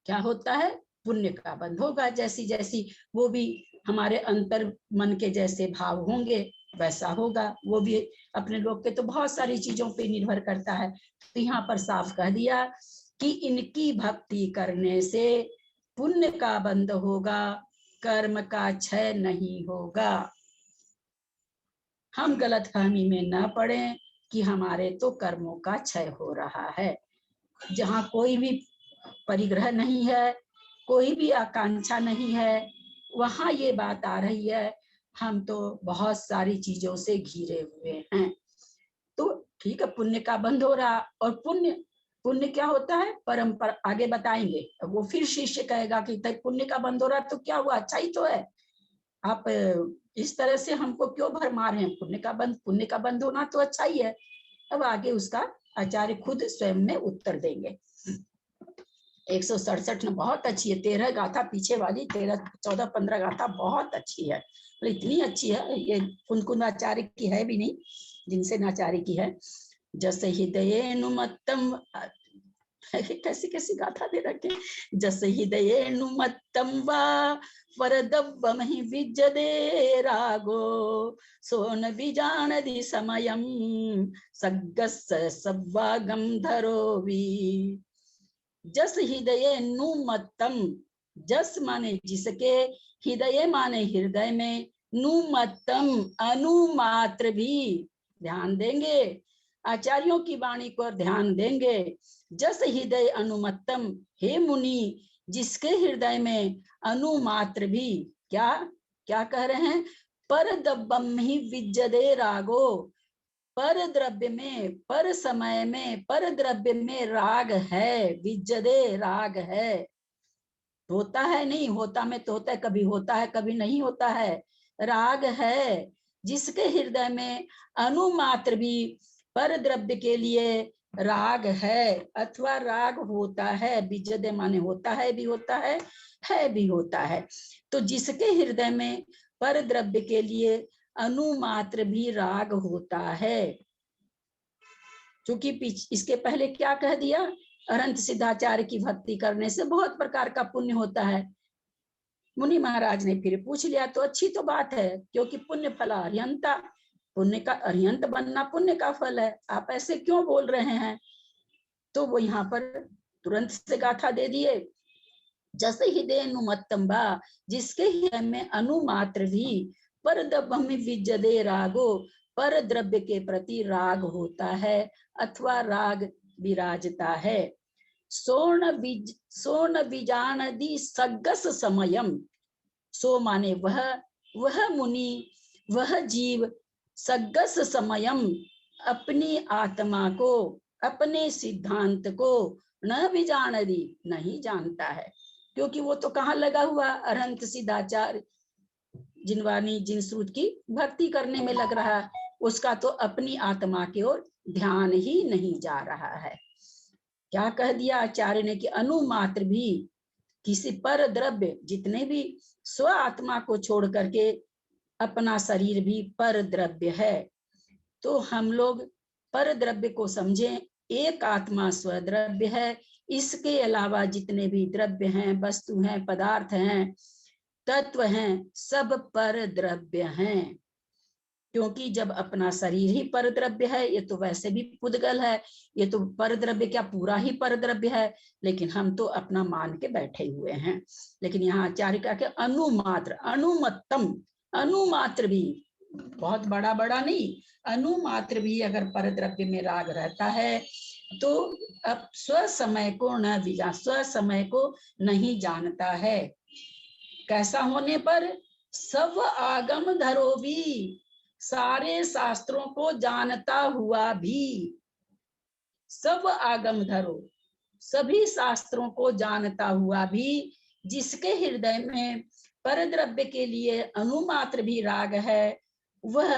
क्या होता है? पुण्य का बंध होगा। जैसी जैसी वो भी हमारे अंतर मन के जैसे भाव होंगे वैसा होगा। वो भी अपने लोग के तो बहुत सारी चीजों पे निर्भर करता है। तो यहाँ पर साफ कह दिया कि इनकी भक्ति करने से पुण्य का बंध होगा, कर्म का क्षय नहीं होगा। हम गलतफहमी में न पड़े कि हमारे तो कर्मों का क्षय हो रहा है। जहाँ कोई भी परिग्रह नहीं है, कोई भी आकांक्षा नहीं है, वहां ये बात आ रही है हम तो बहुत सारी चीजों से घिरे हुए हैं। तो ठीक है, पुण्य का बंध हो रहा। और पुण्य पुण्य क्या होता है? परंपरा आगे बताएंगे। वो फिर शिष्य कहेगा कि पुण्य का बंध हो रहा तो क्या हुआ, अच्छा ही तो है, आप इस तरह से हमको क्यों भरमा रहे हैं? पुण्य का बंध होना तो अच्छा ही है। अब आगे उसका आचार्य खुद स्वयं में उत्तर देंगे। 167 में बहुत अच्छी है। 13 गाथा पीछे वाली, 13, 14, 15 गाथा बहुत अच्छी है। तो इतनी अच्छी है, ये कुंदकुंदाचार्य की है भी नहीं, जिनसे नाचार्य की है। जस हृदयेनुमत्तम, कैसी कैसी गाथा दे रखे। जस हृदयेनुमत्तम वा वरदब्बमहि विज्जदे रागो, सोन विजानदि समयम सग्गस्य सव्वागम धरोवि। जस हृदय नुमत्तम, जस माने जिसके, हृदय माने हृदय में, नुमत्तम अनुमात्र भी, ध्यान देंगे आचार्यों की वाणी को, ध्यान देंगे। जस हृदय अनुमत्तम, हे मुनि जिसके हृदय में अनुमात्र भी, क्या क्या कह रहे हैं? परदब्बम ही विज्जदे रागो, पर द्रव्य में, पर समय में, पर द्रव्य में राग है। विज्जदे राग है, होता है नहीं होता में तो होता है, कभी होता है कभी नहीं होता है। राग है जिसके हृदय में अनुमात्र भी पर द्रव्य के लिए राग है, अथवा राग होता है। विज्जदे माने होता है भी होता है भी होता है। तो जिसके हृदय में पर द्रव्य के लिए अनुमात्र भी राग होता है। क्योंकि इसके पहले क्या कह दिया? अनंत सिद्धाचार्य की भक्ति करने से बहुत प्रकार का पुण्य होता है। मुनि महाराज ने फिर पूछ लिया तो अच्छी तो बात है, क्योंकि पुण्य फला अर्यंता, पुण्य का अर्यंत बनना पुण्य का फल है। आप ऐसे क्यों बोल रहे हैं? तो वो यहाँ पर तुरंत से गाथा दे दिए। जस हृदय अनुमत्तम बा, जिसके हृदय में अनुमात्र भी पर द्रव्य विज्जदे रागो, पर द्रव्य के प्रति राग होता है अथवा राग विराजता है। सोन बीजानदी सग्गस समयम, सो माने वह मुनि, वह जीव, सग्गस समयम अपनी आत्मा को, अपने सिद्धांत को, न बीजानदी नहीं जानता है। क्योंकि वो तो कहाँ लगा हुआ? अरहंत सिद्धाचार्य जिनवानी जिन सूत की भक्ति करने में लग रहा है, उसका तो अपनी आत्मा की ओर ध्यान ही नहीं जा रहा है। क्या कह दिया आचार्य ने कि अनुमात्र भी, किसी पर द्रव्य, जितने भी स्व आत्मा को छोड़ करके अपना शरीर भी पर द्रव्य है। तो हम लोग पर द्रव्य को समझें, एक आत्मा स्वद्रव्य है, इसके अलावा जितने भी द्रव्य हैं, वस्तु हैं, पदार्थ हैं, तत्व हैं, सब पर द्रव्य हैं। क्योंकि जब अपना शरीर ही पर द्रव्य है, ये तो वैसे भी पुद्गल है, ये तो पर द्रव्य क्या पूरा ही पर द्रव्य है, लेकिन हम तो अपना मान के बैठे हुए हैं। लेकिन यहाँ आचार्य का क्या? अनुमात्र, अनुमत्तम, अनुमात्र भी, बहुत बड़ा बड़ा नहीं, अनुमात्र भी अगर पर द्रव्य में राग रहता है तो अब स्व समय को न विजा, स्व समय को नहीं जानता है। कैसा होने पर? सब आगम धरो भी, सारे शास्त्रों को जानता हुआ भी, सब आगम धरो, सभी शास्त्रों को जानता हुआ भी, जिसके हृदय में पर द्रव्य के लिए अनुमात्र भी राग है, वह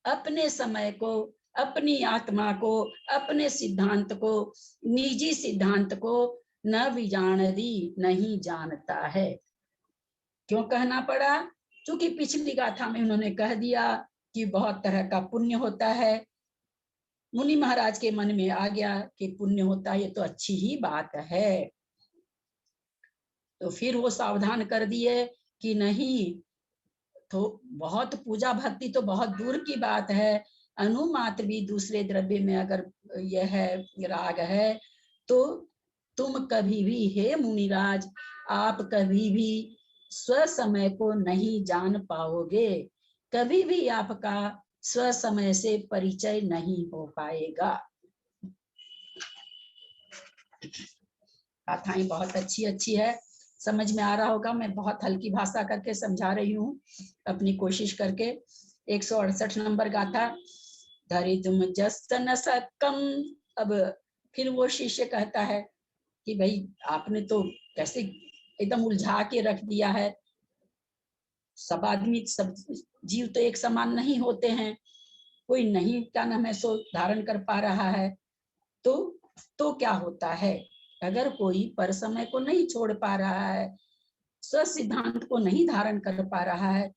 अपने समय को अपनी आत्मा को, अपने सिद्धांत को, निजी सिद्धांत को न विजानदी, नहीं जानता है। क्यों कहना पड़ा? क्योंकि पिछली गाथा में उन्होंने कह दिया कि बहुत तरह का पुण्य होता है। मुनि महाराज के मन में आ गया कि पुण्य होता है, ये तो अच्छी ही बात है। तो फिर वो सावधान कर दिए कि नहीं, तो बहुत पूजा भक्ति तो बहुत दूर की बात है, अनुमात्र भी दूसरे द्रव्य में अगर यह है राग है, तो तुम कभी भी, हे मुनिराज, आप कभी भी स्व समय को नहीं जान पाओगे, कभी भी आपका स्व समय से परिचय नहीं हो पाएगा। गाथाएं बहुत अच्छी अच्छी है, समझ में आ रहा होगा। मैं बहुत हल्की भाषा करके समझा रही हूँ, अपनी कोशिश करके। 168 नंबर गाथा, धरितुम जस्तन सकम। अब फिर वो शिष्य कहता है कि भाई आपने तो कैसे एकदम उलझा के रख दिया है, सब आदमी, सब जीव तो एक समान नहीं होते हैं, कोई नहीं क्या नाम है सो धारण कर पा रहा है, तो क्या होता है? अगर कोई पर समय को नहीं छोड़ पा रहा है, स्व सिद्धांत को नहीं धारण कर पा रहा है,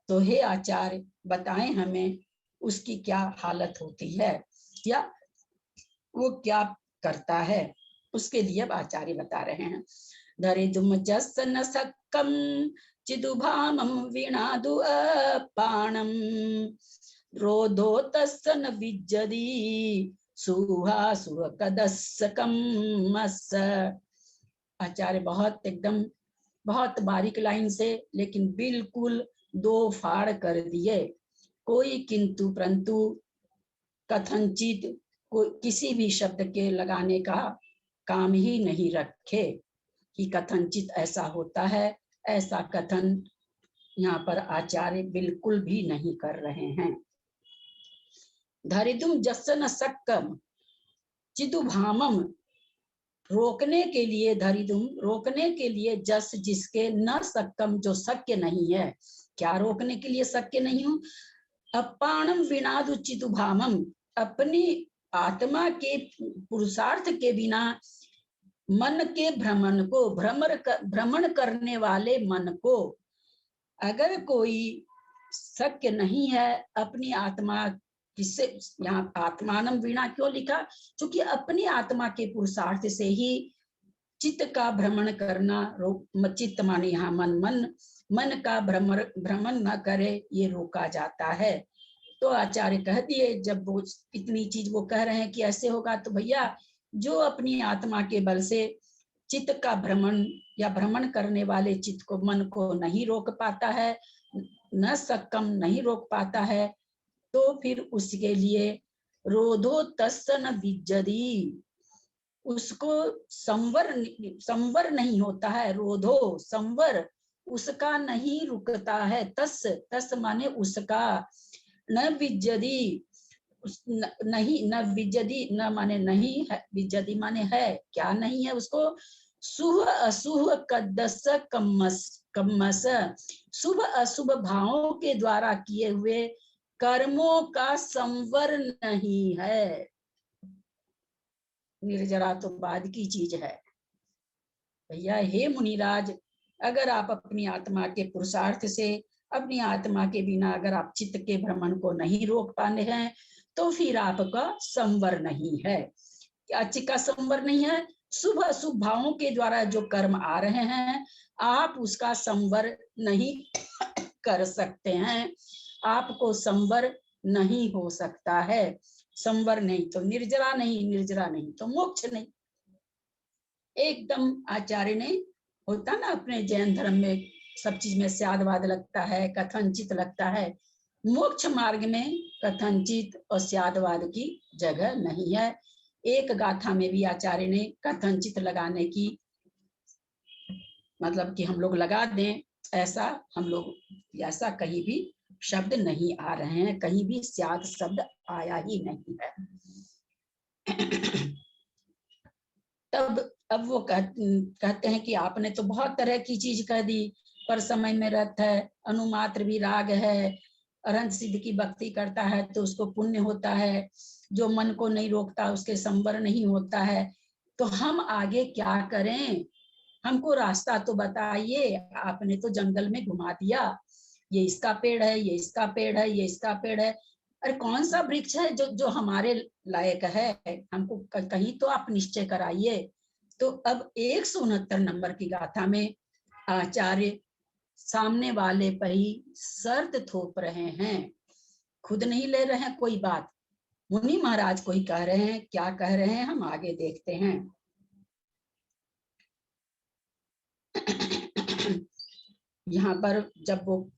तो हे आचार्य बताएं हमें उसकी क्या हालत होती है, या वो क्या करता है। उसके लिए अब आचार्य बता रहे हैं। धरितुम जसन सक्कम चिदुभामं वीणादु अपाणम रोधो तस्सन विज्जदी सुहा सुह कदस्सकम मस। आचार्य बहुत एकदम बहुत बारीक लाइन से, लेकिन बिल्कुल दो फाड़ कर दिए। कोई किंतु परंतु, कथनचित, कोई किसी भी शब्द के लगाने का काम ही नहीं रखे कि कथनचित ऐसा होता है, ऐसा कथन यहाँ पर आचार्य बिल्कुल भी नहीं कर रहे हैं। धरितुम जसन सक्कम चिदुभामम, रोकने के लिए, धरितुम रोकने के लिए, जस जिसके, न सक्कम जो शक्य नहीं है। क्या रोकने के लिए शक्य नहीं हूं? अपाणम विनादु चिदुभामम, अपनी आत्मा के पुरुषार्थ के बिना मन के भ्रमण को, भ्रमण करने वाले मन को, अगर कोई शक्य नहीं है अपनी आत्मा, किससे, यहाँ आत्मानम वीणा क्यों लिखा? क्योंकि अपनी आत्मा के पुरुषार्थ से ही चित्त का भ्रमण करना, चित्त माने यहाँ मन का भ्रमण न करे, ये रोका जाता है। तो आचार्य कह दिए, जब वो इतनी चीज वो कह रहे हैं कि ऐसे होगा, तो भैया जो अपनी आत्मा के बल से चित्त का भ्रमण या भ्रमण करने वाले चित्त को, मन को नहीं रोक पाता है, न सक्कम नहीं रोक पाता है, तो फिर उसके लिए रोधो तस्सन विज्जदी, उसको संवर नहीं होता है। रोधो संवर, उसका नहीं रुकता है। तस माने उसका, न विज्जदी नहीं, न विज्जदी न माने नहीं है, विज्जदी माने है, क्या नहीं है उसको? शुभ अशुभ कदस कम्मस, शुभ अशुभ भावों के द्वारा किए हुए कर्मों का संवर नहीं है। निर्जरा तो बाद की चीज है भैया। हे मुनिराज, अगर आप अपनी आत्मा के पुरुषार्थ से, अपनी आत्मा के बिना अगर आप चित्त के भ्रमण को नहीं रोक पाने हैं, तो फिर आपका संवर नहीं है। क्या चित्त का संवर नहीं है? शुभ अशुभ भावों के द्वारा जो कर्म आ रहे हैं, आप उसका संवर नहीं कर सकते हैं, आपको संवर नहीं हो सकता है। संवर नहीं तो निर्जरा नहीं, निर्जरा नहीं तो मोक्ष नहीं। एकदम आचार्य ने, होता ना अपने जैन धर्म में सब चीज में स्यादवाद लगता है, कथनचित लगता है। मोक्ष मार्ग में कथनचित और स्यादवाद की जगह नहीं है। एक गाथा में भी आचार्य ने कथनचित लगाने की, मतलब कि हम लोग लगा दें ऐसा, हम लोग ऐसा कहीं भी शब्द नहीं आ रहे हैं, कहीं भी स्याद शब्द आया ही नहीं है। तब अब वो कहते हैं कि आपने तो बहुत तरह की चीज कह दी, पर समय में रथ है, अनुमात्र भी राग है, अरहंत सिद्ध की भक्ति करता है तो उसको पुण्य होता है, जो मन को नहीं रोकता उसके संवर नहीं होता है। तो हम आगे क्या करें, हमको रास्ता तो बताइए। आपने तो जंगल में घुमा दिया, ये इसका पेड़ है, ये इसका पेड़ है, ये इसका पेड़ है। अरे कौन सा वृक्ष है जो जो हमारे लायक है, हमको कहीं तो आप निश्चय कराइए। तो अब 169 नंबर की गाथा में आचार्य सामने वाले पर ही शर्त थोप रहे हैं, खुद नहीं ले रहे हैं कोई बात, मुनि महाराज को ही कह रहे हैं। क्या कह रहे हैं हम आगे देखते हैं। यहाँ पर जब वो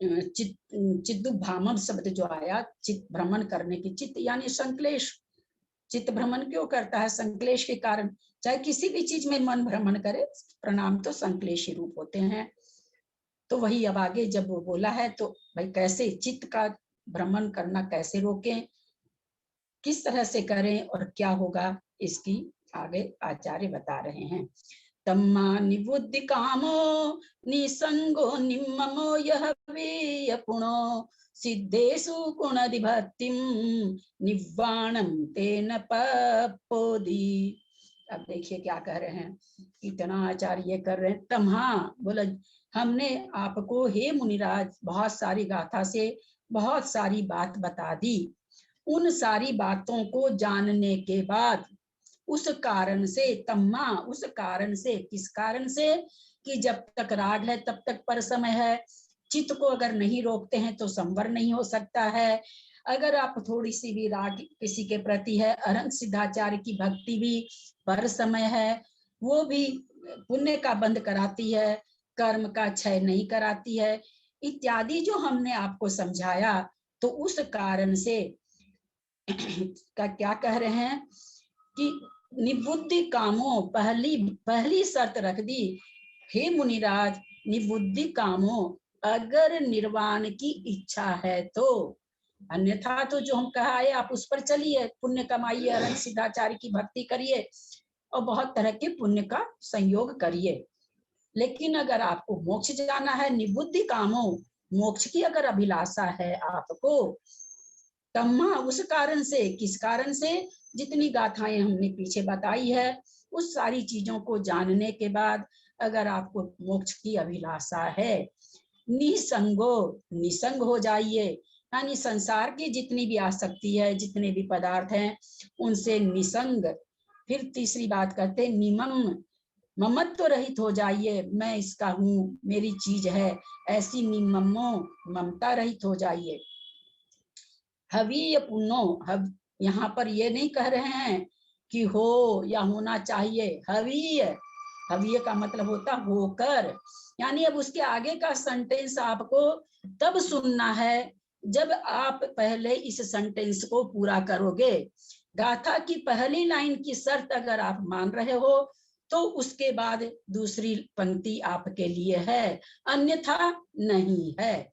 चिद्दु भामम शब्द जो आया, चित्त भ्रमण करने की, चित्त यानी संक्लेश। चित्त भ्रमण क्यों करता है? संक्लेश के कारण। चाहे किसी भी चीज में मन भ्रमण करे, प्रणाम तो संक्लेशी रूप होते हैं। तो वही अब आगे जब वो बोला है तो भाई कैसे चित्त का भ्रमण करना कैसे रोकें, किस तरह से करें और क्या होगा, इसकी आगे आचार्य बता रहे हैं। तम्मा निवुद्धि कामो निसंगो निम्ममो यह वेय पुणो सिद्धेषु गुणधिभक्तिं निव्वाणं तेन पप्पोदि। अब देखिए क्या कह रहे हैं, इतना आचार्य कर रहे हैं। तम्हा बोला हमने आपको हे मुनिराज बहुत सारी गाथा से बहुत सारी बात बता दी। उन सारी बातों को जानने के बाद उस कारण से, तम्मा उस कारण से, किस कारण से कि जब तक राग है तब तक पर समय है, चित्त को अगर नहीं रोकते हैं तो संवर नहीं हो सकता है। अगर आप थोड़ी सी भी राग किसी के प्रति है, अरहंत सिद्धाचार्य की भक्ति भी पर समय है, वो भी पुण्य का बंध कराती है, कर्म का क्षय नहीं कराती है, इत्यादि जो हमने आपको समझाया। तो उस कारण से का क्या कह रहे हैं कि निबुद्धि कामों, पहली शर्त रख दी, हे मुनिराज निबुद्धि कामों, अगर निर्वाण की इच्छा है तो, अन्यथा तो जो हम कहा है आप उस पर चलिए, पुण्य कमाइए, अरहंत सिद्धाचार्य की भक्ति करिए और बहुत तरह के पुण्य का संयोग करिए। लेकिन अगर आपको मोक्ष जाना है, निबुद्धि कामों, मोक्ष की अगर अभिलाषा है आपको, तम्मा उस कारण से, किस कारण से, जितनी गाथाएं हमने पीछे बताई है उस सारी चीजों को जानने के बाद अगर आपको मोक्ष की अभिलाषा है, निसंगो, निसंग हो जाइए, यानी संसार की जितनी भी आसक्ति है, जितने भी पदार्थ हैं उनसे निसंग। फिर तीसरी बात करते निमम, ममत्व रहित हो जाइए, मैं इसका हूँ, मेरी चीज है, ऐसी निममो, ममता रहित हो जाइए। हवीय पुण्यो, यहाँ पर ये नहीं कह रहे हैं कि हो या होना चाहिए, हवीय, हवीय का मतलब होता होकर, यानी अब उसके आगे का सेंटेंस आपको तब सुनना है जब आप पहले इस सेंटेंस को पूरा करोगे। गाथा की पहली लाइन की शर्त अगर आप मान रहे हो तो उसके बाद दूसरी पंक्ति आपके लिए है, अन्यथा नहीं है।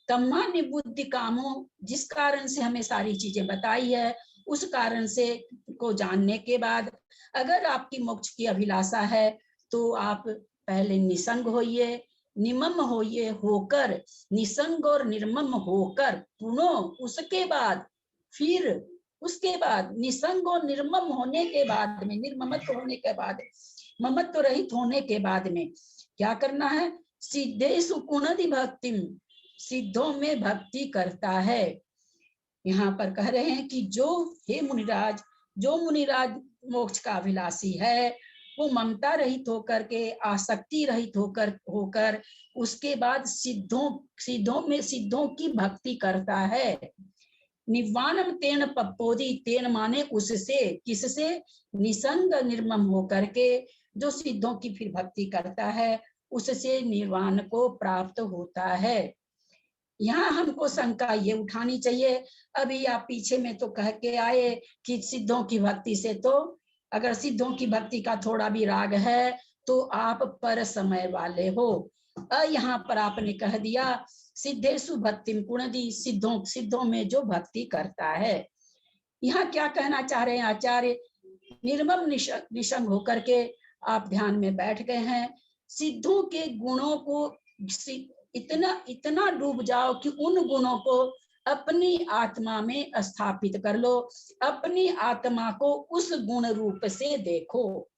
तम्मा निबुद्धि कामों, जिस कारण से हमें सारी चीजें बताई है उस कारण से को जानने के बाद अगर आपकी मोक्ष की अभिलाषा है तो आप पहले निसंग होइए, निमम होइए, होकर, निसंग और निर्मम होकर, पुनो, उसके बाद, फिर उसके बाद निसंग और निर्मम होने के बाद में, निर्ममत्व होने के बाद, ममत्व रहित होने के बाद में क्या करना है, सिद्धेषु गुणधि भक्तिम, सिद्धों में भक्ति करता है। यहाँ पर कह रहे हैं कि जो, हे मुनिराज, जो मुनिराज मोक्ष का अभिलाषी है वो ममता रहित होकर के, आसक्ति रहित होकर उसके बाद सिद्धों की भक्ति करता है। निवानम तेन पप्पोदि, तेन माने उससे, किससे, निसंग निर्मम होकर के जो सिद्धों की फिर भक्ति करता है उससे निर्वाण को प्राप्त होता है। यहाँ हमको शंका ये उठानी चाहिए, अभी आप पीछे में तो कह के आए कि सिद्धों की भक्ति से, तो अगर सिद्धों की भक्ति का थोड़ा भी राग है तो आप पर समय वाले हो। यहाँ पर आपने कह दिया सिद्धेषु भक्तिम गुणधि, सिद्धों में जो भक्ति करता है। यहाँ क्या कहना चाह रहे हैं आचार्य, निर्मम निसंग होकर के आप ध्यान में बैठ गए हैं, सिद्धों के गुणों को इतना डूब जाओ कि उन गुणों को अपनी आत्मा में स्थापित कर लो, अपनी आत्मा को उस गुण रूप से देखो।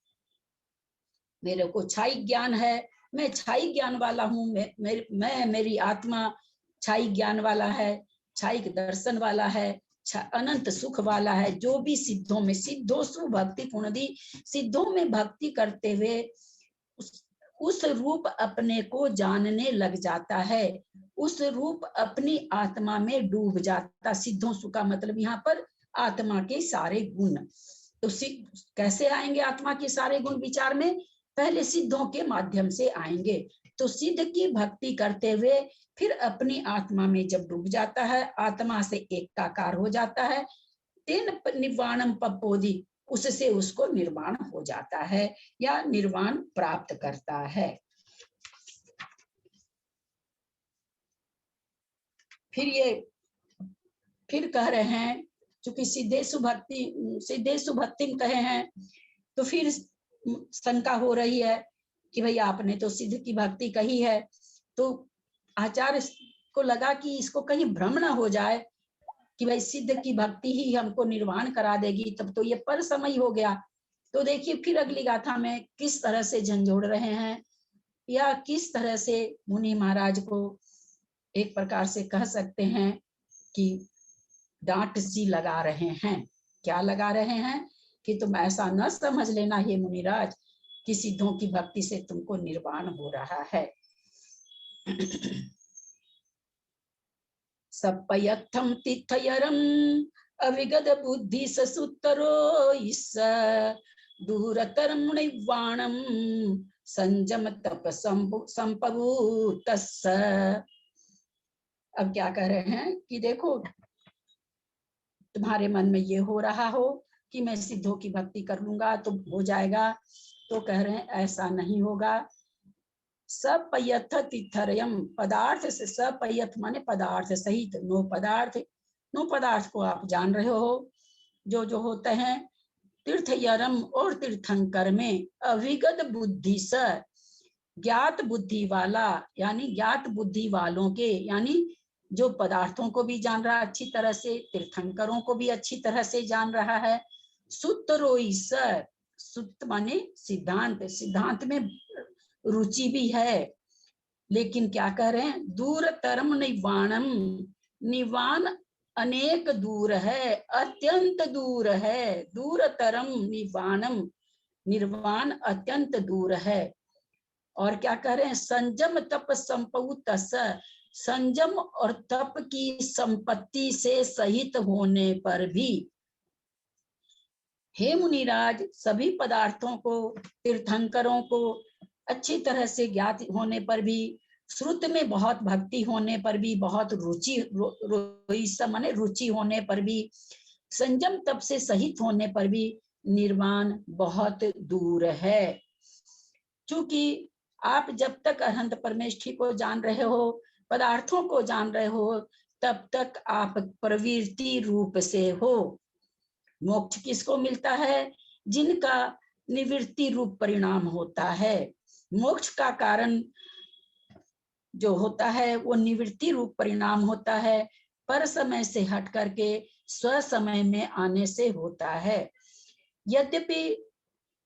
मेरे को छाई ज्ञान है, मैं छाई ज्ञान वाला हूँ, मेरी आत्मा छाई ज्ञान वाला है, छाई दर्शन वाला है, अनंत सुख वाला है। जो भी सिद्धों में, सिद्धोसु भक्ति पुनदी, सिद्धों में भक्ति करते हुए उस रूप अपने को जानने लग जाता है, उस रूप अपनी आत्मा में डूब जाता। सिद्धोसु का मतलब यहाँ पर आत्मा के सारे गुण। तो कैसे आएंगे आत्मा के सारे गुण विचार में? पहले सिद्धों के माध्यम से आएंगे। तो सिद्ध की भक्ति करते हुए फिर अपनी आत्मा में जब डूब जाता है, आत्मा से एकाकार हो जाता है, तेन निर्वाणम पपोधि, उससे उसको निर्वाण हो जाता है या निर्वाण प्राप्त करता है। फिर कह रहे हैं, चूंकि सिद्धेषु भक्ति कहे हैं, तो फिर शंका हो रही है कि भाई आपने तो सिद्ध की भक्ति कही है, तो आचार्य को लगा कि इसको कहीं भ्रम न हो जाए कि भाई सिद्ध की भक्ति ही हमको निर्वाण करा देगी, तब तो ये पर समय हो गया। तो देखिए फिर अगली गाथा में किस तरह से झंझोड़ रहे हैं, या किस तरह से मुनि महाराज को एक प्रकार से कह सकते हैं कि डांट सी लगा रहे हैं। क्या लगा रहे हैं कि तुम ऐसा न समझ लेना हे मुनिराज कि सिद्धों की भक्ति से तुमको निर्वाण हो रहा है। सपयत्थम तिथयरम अविगत बुद्धि ससुतरो इस दूरतरम निर्वाणम संजम तप संपभूतस्स। अब क्या कह रहे हैं कि देखो, तुम्हारे मन में ये हो रहा हो कि मैं सिद्धों की भक्ति कर लूंगा तो हो जाएगा, तो कह रहे हैं ऐसा नहीं होगा। सपयथ तिथरयम, पदार्थ से, सपयथ माने पदार्थ सहित, नो पदार्थ को आप जान रहे हो, जो होते हैं तीर्थयरम और तीर्थंकर में, अविगत बुद्धि स, ज्ञात बुद्धि वाला, यानी ज्ञात बुद्धि वालों के, यानी जो पदार्थों को भी जान रहा अच्छी तरह से, तीर्थंकरों को भी अच्छी तरह से जान रहा है। सूत्रोई स, सूत्र माने सिद्धांत, सिद्धांत में रुचि भी है, लेकिन क्या कह रहे हैं, दूर तरम निवाणम, निवान अनेक दूर है, अत्यंत दूर है, दूर तरम निवाणम, निर्वाण अत्यंत दूर है। और क्या कह रहे हैं, संजम तप संपउत, संजम और तप की संपत्ति से सहित होने पर भी, हे मुनिराज, सभी पदार्थों को, तीर्थंकरों को अच्छी तरह से ज्ञात होने पर भी, श्रुत में बहुत भक्ति होने पर भी, बहुत रुचि होने पर भी, संयम तप से सहित होने पर भी निर्वाण बहुत दूर है। क्योंकि आप जब तक अनंत परमेष्ठी को जान रहे हो, पदार्थों को जान रहे हो, तब तक आप प्रवृत्ति रूप से हो। मोक्ष किसको मिलता है? जिनका निवृत्ति रूप परिणाम होता है। मोक्ष का कारण जो होता है वो निवृत्ति रूप परिणाम होता है, पर समय से हट करके स्व समय में आने से होता है। यद्यपि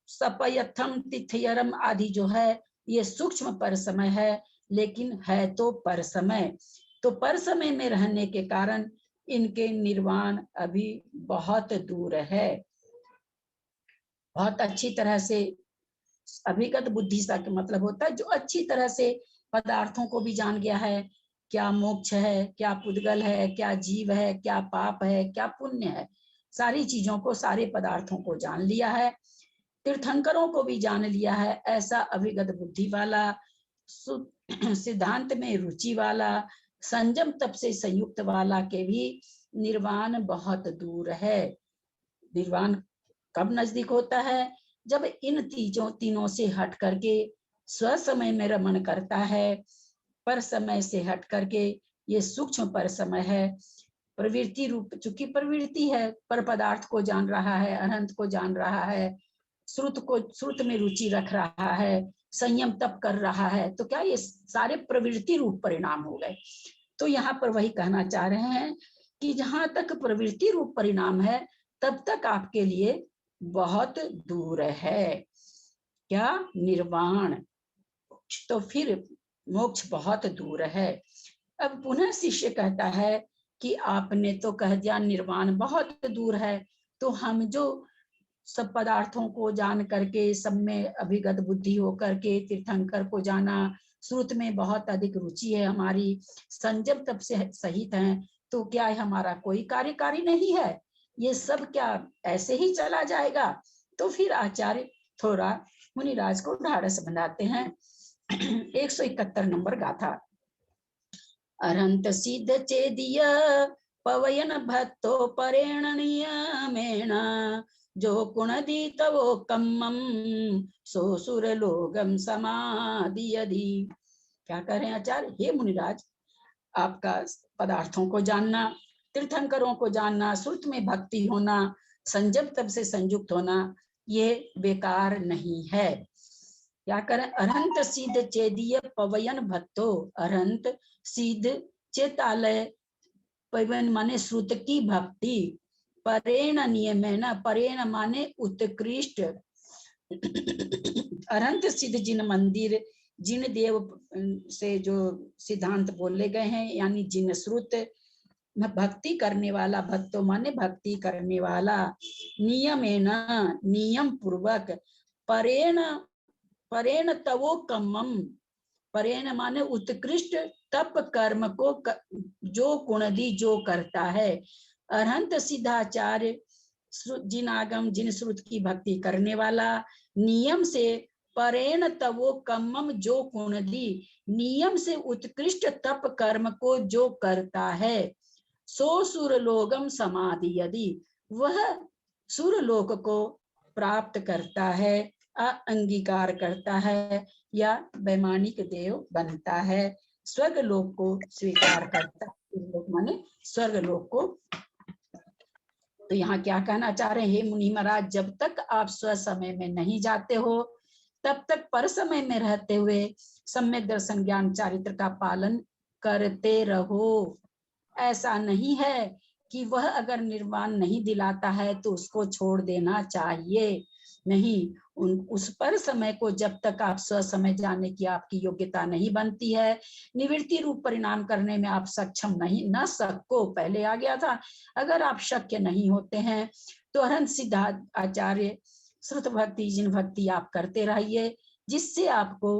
सपयथम तिथयरम आदि जो है ये सूक्ष्म पर समय है, लेकिन है तो पर समय। तो पर समय में रहने के कारण इनके निर्वाण अभी बहुत दूर है। बहुत अच्छी तरह से अभिगत बुद्धि का मतलब होता है जो अच्छी तरह से पदार्थों को भी जान गया है, क्या मोक्ष है, क्या पुद्गल है, क्या जीव है, क्या पाप है, क्या पुण्य है, सारी चीजों को, सारे पदार्थों को जान लिया है, तीर्थंकरों को भी जान लिया है। ऐसा अभिगत बुद्धि वाला, सिद्धांत में रुचि वाला, संयम तप से संयुक्त वाला के भी निर्वाण बहुत दूर है। निर्वाण कब नजदीक होता है? जब इन तीनों से हट करके स्व समय में रमण करता है, पर समय से हट करके, ये सूक्ष्म पर समय है, प्रवृत्ति रूप, चूंकि प्रवृत्ति है, पर पदार्थ को जान रहा है, अनंत को जान रहा है, श्रुत में रुचि रख रहा है, संयम तप कर रहा है, तो क्या ये सारे प्रवृत्ति रूप परिणाम हो गए। तो यहाँ पर वही कहना चाह रहे हैं कि जहां तक प्रवृत्ति रूप परिणाम है तब तक आपके लिए बहुत दूर है क्या, निर्वाण। तो फिर मोक्ष बहुत दूर है। अब पुनः शिष्य कहता है कि आपने तो कह दिया निर्वाण बहुत दूर है, तो हम जो सब पदार्थों को जान करके, सब में अभिगत बुद्धि होकर के तीर्थंकर को जाना, श्रुत में बहुत अधिक रुचि है हमारी, संजम तब से सहित हैं, तो क्या हमारा कोई कार्यकारी नहीं है, ये सब क्या ऐसे ही चला जाएगा। तो फिर आचार्य थोड़ा मुनिराज को ढाढ़स बनाते हैं। 171 नंबर गाथा। अरंत सिद्ध चेदिय पवयन भक्तो परेण नियमेण, जो कुणदी तवो कम्मम सो सुर लोगम समाधि यदि। क्या कह रहे हैं आचार्य, हे मुनिराज, आपका पदार्थों को जानना, तीर्थंकरों को जानना, श्रुत में भक्ति होना, संजम तब से संयुक्त होना, ये बेकार नहीं है। क्या करें, अरंत सिद्ध चेदीय पवयन भक्तो, अरंत सिद्ध चेतालय, पवन माने श्रुत की भक्ति, परेण नियमेन, परेण माने उत्कृष्ट, अरंत सिद्ध जिन मंदिर जिन देव से जो सिद्धांत बोले गए हैं, यानी जिन श्रुत भक्ति करने वाला, भक्तो माने भक्ति करने वाला, नियमेन नियम पूर्वक, परेण परेण तवो कम्मम, परेण माने उत्कृष्ट तप कर्म को जो कुणदी जो करता है, अरहंत सिद्धाचार्य जिन आगम जिन श्रुत की भक्ति करने वाला, नियम से परेण तवो कम्मम जो कुणदी, नियम से उत्कृष्ट तप कर्म को जो करता है, सो सुरलोकम समाधि यदि, वह सुरलोक को प्राप्त करता है, अंगीकार करता है, या वैमानिक देव बनता है, स्वर्ग लोक को स्वीकार करता है, माने स्वर्ग लोक को। तो यहाँ क्या कहना चाह रहे हैं, हे मुनि महाराज, जब तक आप स्व समय में नहीं जाते हो तब तक पर समय में रहते हुए सम्यक दर्शन ज्ञान चारित्र का पालन करते रहो। ऐसा नहीं है कि वह अगर निर्वाण नहीं दिलाता है तो उसको छोड़ देना चाहिए, नहीं, उस पर समय को जब तक आप स्व समय जाने की आपकी योग्यता नहीं बनती है, निवृत्ति रूप परिणाम करने में आप सक्षम नहीं, न सको पहले आ गया था, अगर आप शक्य नहीं होते हैं तो अरहंत सिद्धार्थ आचार्य श्रुत भक्ति जिन भक्ति आप करते रहिए, जिससे आपको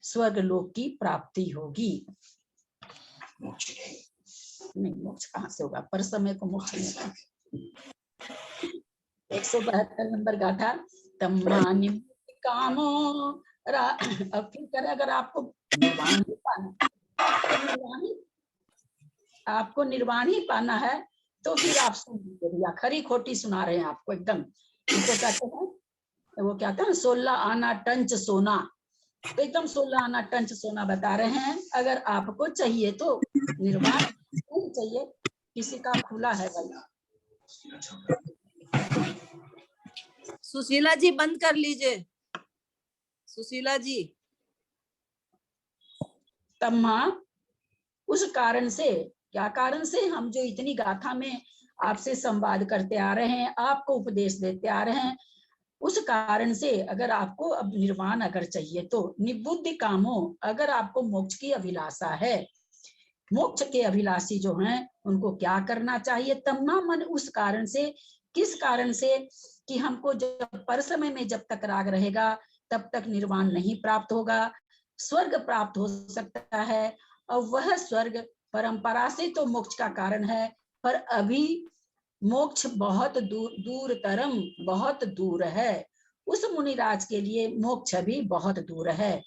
स्वर्ग लोक की प्राप्ति होगी। नहीं, मोक्ष कहाँ से होगा, पर समय को मोक्ष नहीं होगा। 172 नंबर गाथा। तम्मानि कामो अब फिर करें, अगर आपको निर्वाण ही पाना, आपको निर्वाण ही पाना है तो फिर आप सुन लीजिए भैया, खरी खोटी सुना रहे हैं आपको एकदम। इनको कहते हैं, वो क्या कहते हैं, 16 आना टंच सोना, तो एकदम 16 आना टंच सोना बता रहे हैं। अगर आपको चाहिए तो निर्वाण नहीं चाहिए, किसी का खुला है भाई। सुशीला जी बंद कर लीजिए, सुशीला जी। तम्मा, उस कारण से, क्या कारण से, हम जो इतनी गाथा में आपसे संवाद करते आ रहे हैं, आपको उपदेश देते आ रहे हैं, उस कारण से अगर आपको अब निर्वाण अगर चाहिए तो निबुद्धि कामो, अगर आपको मोक्ष की अभिलाषा है, मोक्ष के अभिलाषी जो हैं उनको क्या करना चाहिए, तम्मा मन उस कारण से, किस कारण से, कि हमको जब पर समय में जब तक राग रहेगा तब तक निर्वाण नहीं प्राप्त होगा, स्वर्ग प्राप्त हो सकता है, और वह स्वर्ग परंपरा से तो मोक्ष का कारण है, पर अभी मोक्ष बहुत दूर तरम, बहुत दूर है, उस मुनिराज के लिए मोक्ष भी बहुत दूर है।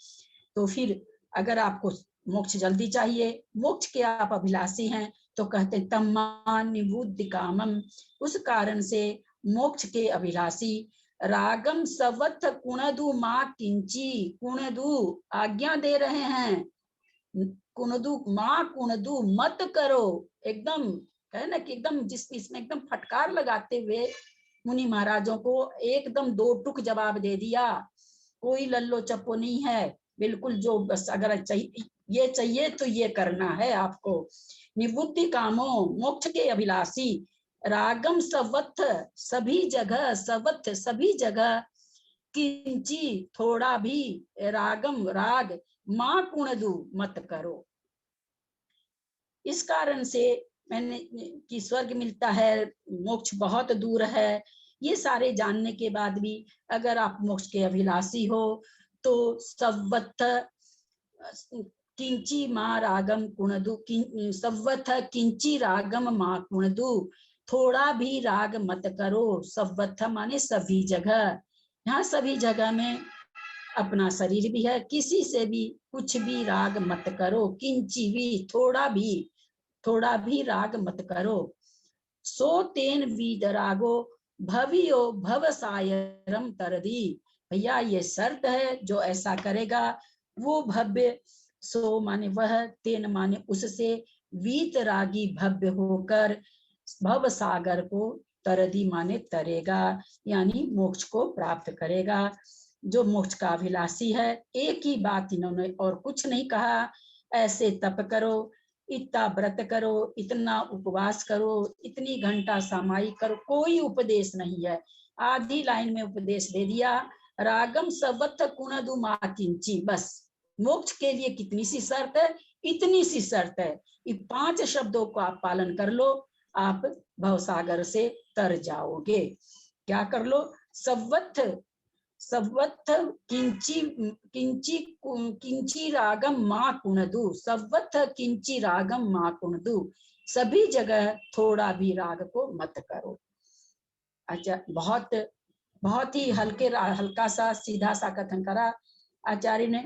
तो फिर अगर आपको मोक्ष जल्दी चाहिए, मोक्ष के आप अभिलाषी हैं, तो कहते तम्मा निबुद्धि कामम, उस कारण से मोक्ष के अभिलाषी, रागम सवथ कुणदु माँ किंची, कुणदु आज्ञा दे रहे हैं, कुणदु माँ कुणदु मत करो, एकदम है ना कि एकदम जिस इसमें एकदम फटकार लगाते हुए मुनि महाराजों को एकदम दो टुक जवाब दे दिया कोई लल्लो चप्पो नहीं है, बिल्कुल जो बस अगर चाहिए तो ये करना है आपको। निवृत्ति कामो मोक्ष के अभिलाषी, रागम सवत्थ सभी जगह, सवत्थ सभी जगह, किंची थोड़ा भी, रागम राग, मां कुणदु मत करो। इस कारण से मैंने कि स्वर्ग मिलता है, मोक्ष बहुत दूर है, ये सारे जानने के बाद भी अगर आप मोक्ष के अभिलाषी हो तो सवत्थ किंची मां रागम कुणदु, सवत्थ किंची रागम मां कुणदु, थोड़ा भी राग मत करो। सवत्थ माने सभी जगह, यहाँ सभी जगह में अपना शरीर भी है, किसी से भी कुछ भी राग मत करो। किंची भी थोड़ा भी राग मत करो। सो तेन वीतरागो भवियो भवसायरम तरदी, भैया ये शर्त है, जो ऐसा करेगा वो भव्य, सो माने वह, तेन माने उससे, वीतरागी भव्य होकर भव सागर को, तरदी माने तरेगा, यानी मोक्ष को प्राप्त करेगा। जो मोक्ष का अभिलाषी है, एक ही बात इन्होंने और कुछ नहीं कहा, ऐसे तप करो, इतना व्रत करो, इतना उपवास करो, इतनी घंटा सामायिक करो, कोई उपदेश नहीं है। आधी लाइन में उपदेश दे दिया, रागम सवत्थ कुणदु मां किंची, बस मोक्ष के लिए कितनी सी शर्त है, इतनी सी शर्त है। इन 5 शब्दों को आप पालन कर लो, आप भवसागर से तर जाओगे। क्या कर लो? सवत्थ किंची किंची किंची रागम मां कुणदु, सवत्थ किंची रागम मां कुणदु, सभी जगह थोड़ा भी राग को मत करो। अच्छा, बहुत ही हल्का सा सीधा सा कथन करा आचार्य ने।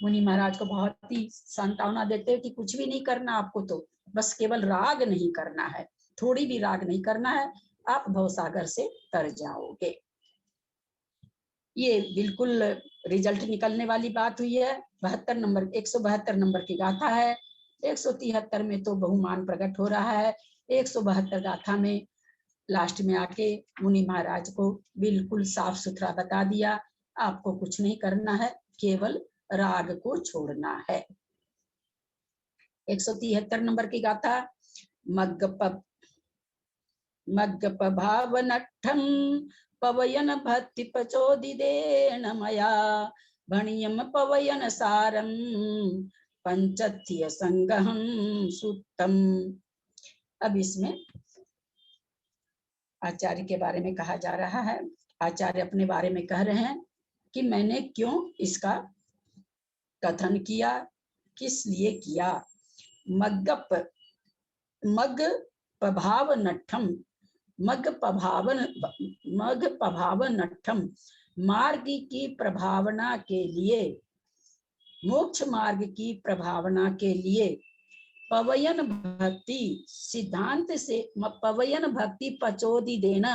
मुनि महाराज को बहुत ही सांत्वना देते कि कुछ भी नहीं करना आपको, तो बस केवल राग नहीं करना है, थोड़ी भी राग नहीं करना है, आप भवसागर से तर जाओगे। ये बिल्कुल रिजल्ट निकलने वाली बात हुई है। 172 नंबर की गाथा है। 173 में तो बहुमान प्रकट हो रहा है। 172 गाथा में लास्ट में आके मुनि महाराज को बिल्कुल साफ सुथरा बता दिया, आपको कुछ नहीं करना है, केवल राग को छोड़ना है। 173 नंबर की गाथा, मग्गप भावनट्ठम पवयन भक्ति प्रचोदितेन मया, भणियम पवयन सारम पंचथ्य संगहम सुत्तम। अब इसमें आचार्य के बारे में कहा जा रहा है। आचार्य अपने बारे में कह रहे हैं कि मैंने क्यों इसका कथन किया, किस लिए किया। मग पभावनट्ठम, मार्ग की प्रभावना के लिए, मोक्ष मार्ग की प्रभावना के लिए, पवयन भक्ति सिद्धांत से, पवयन भक्ति प्रचोदी देना,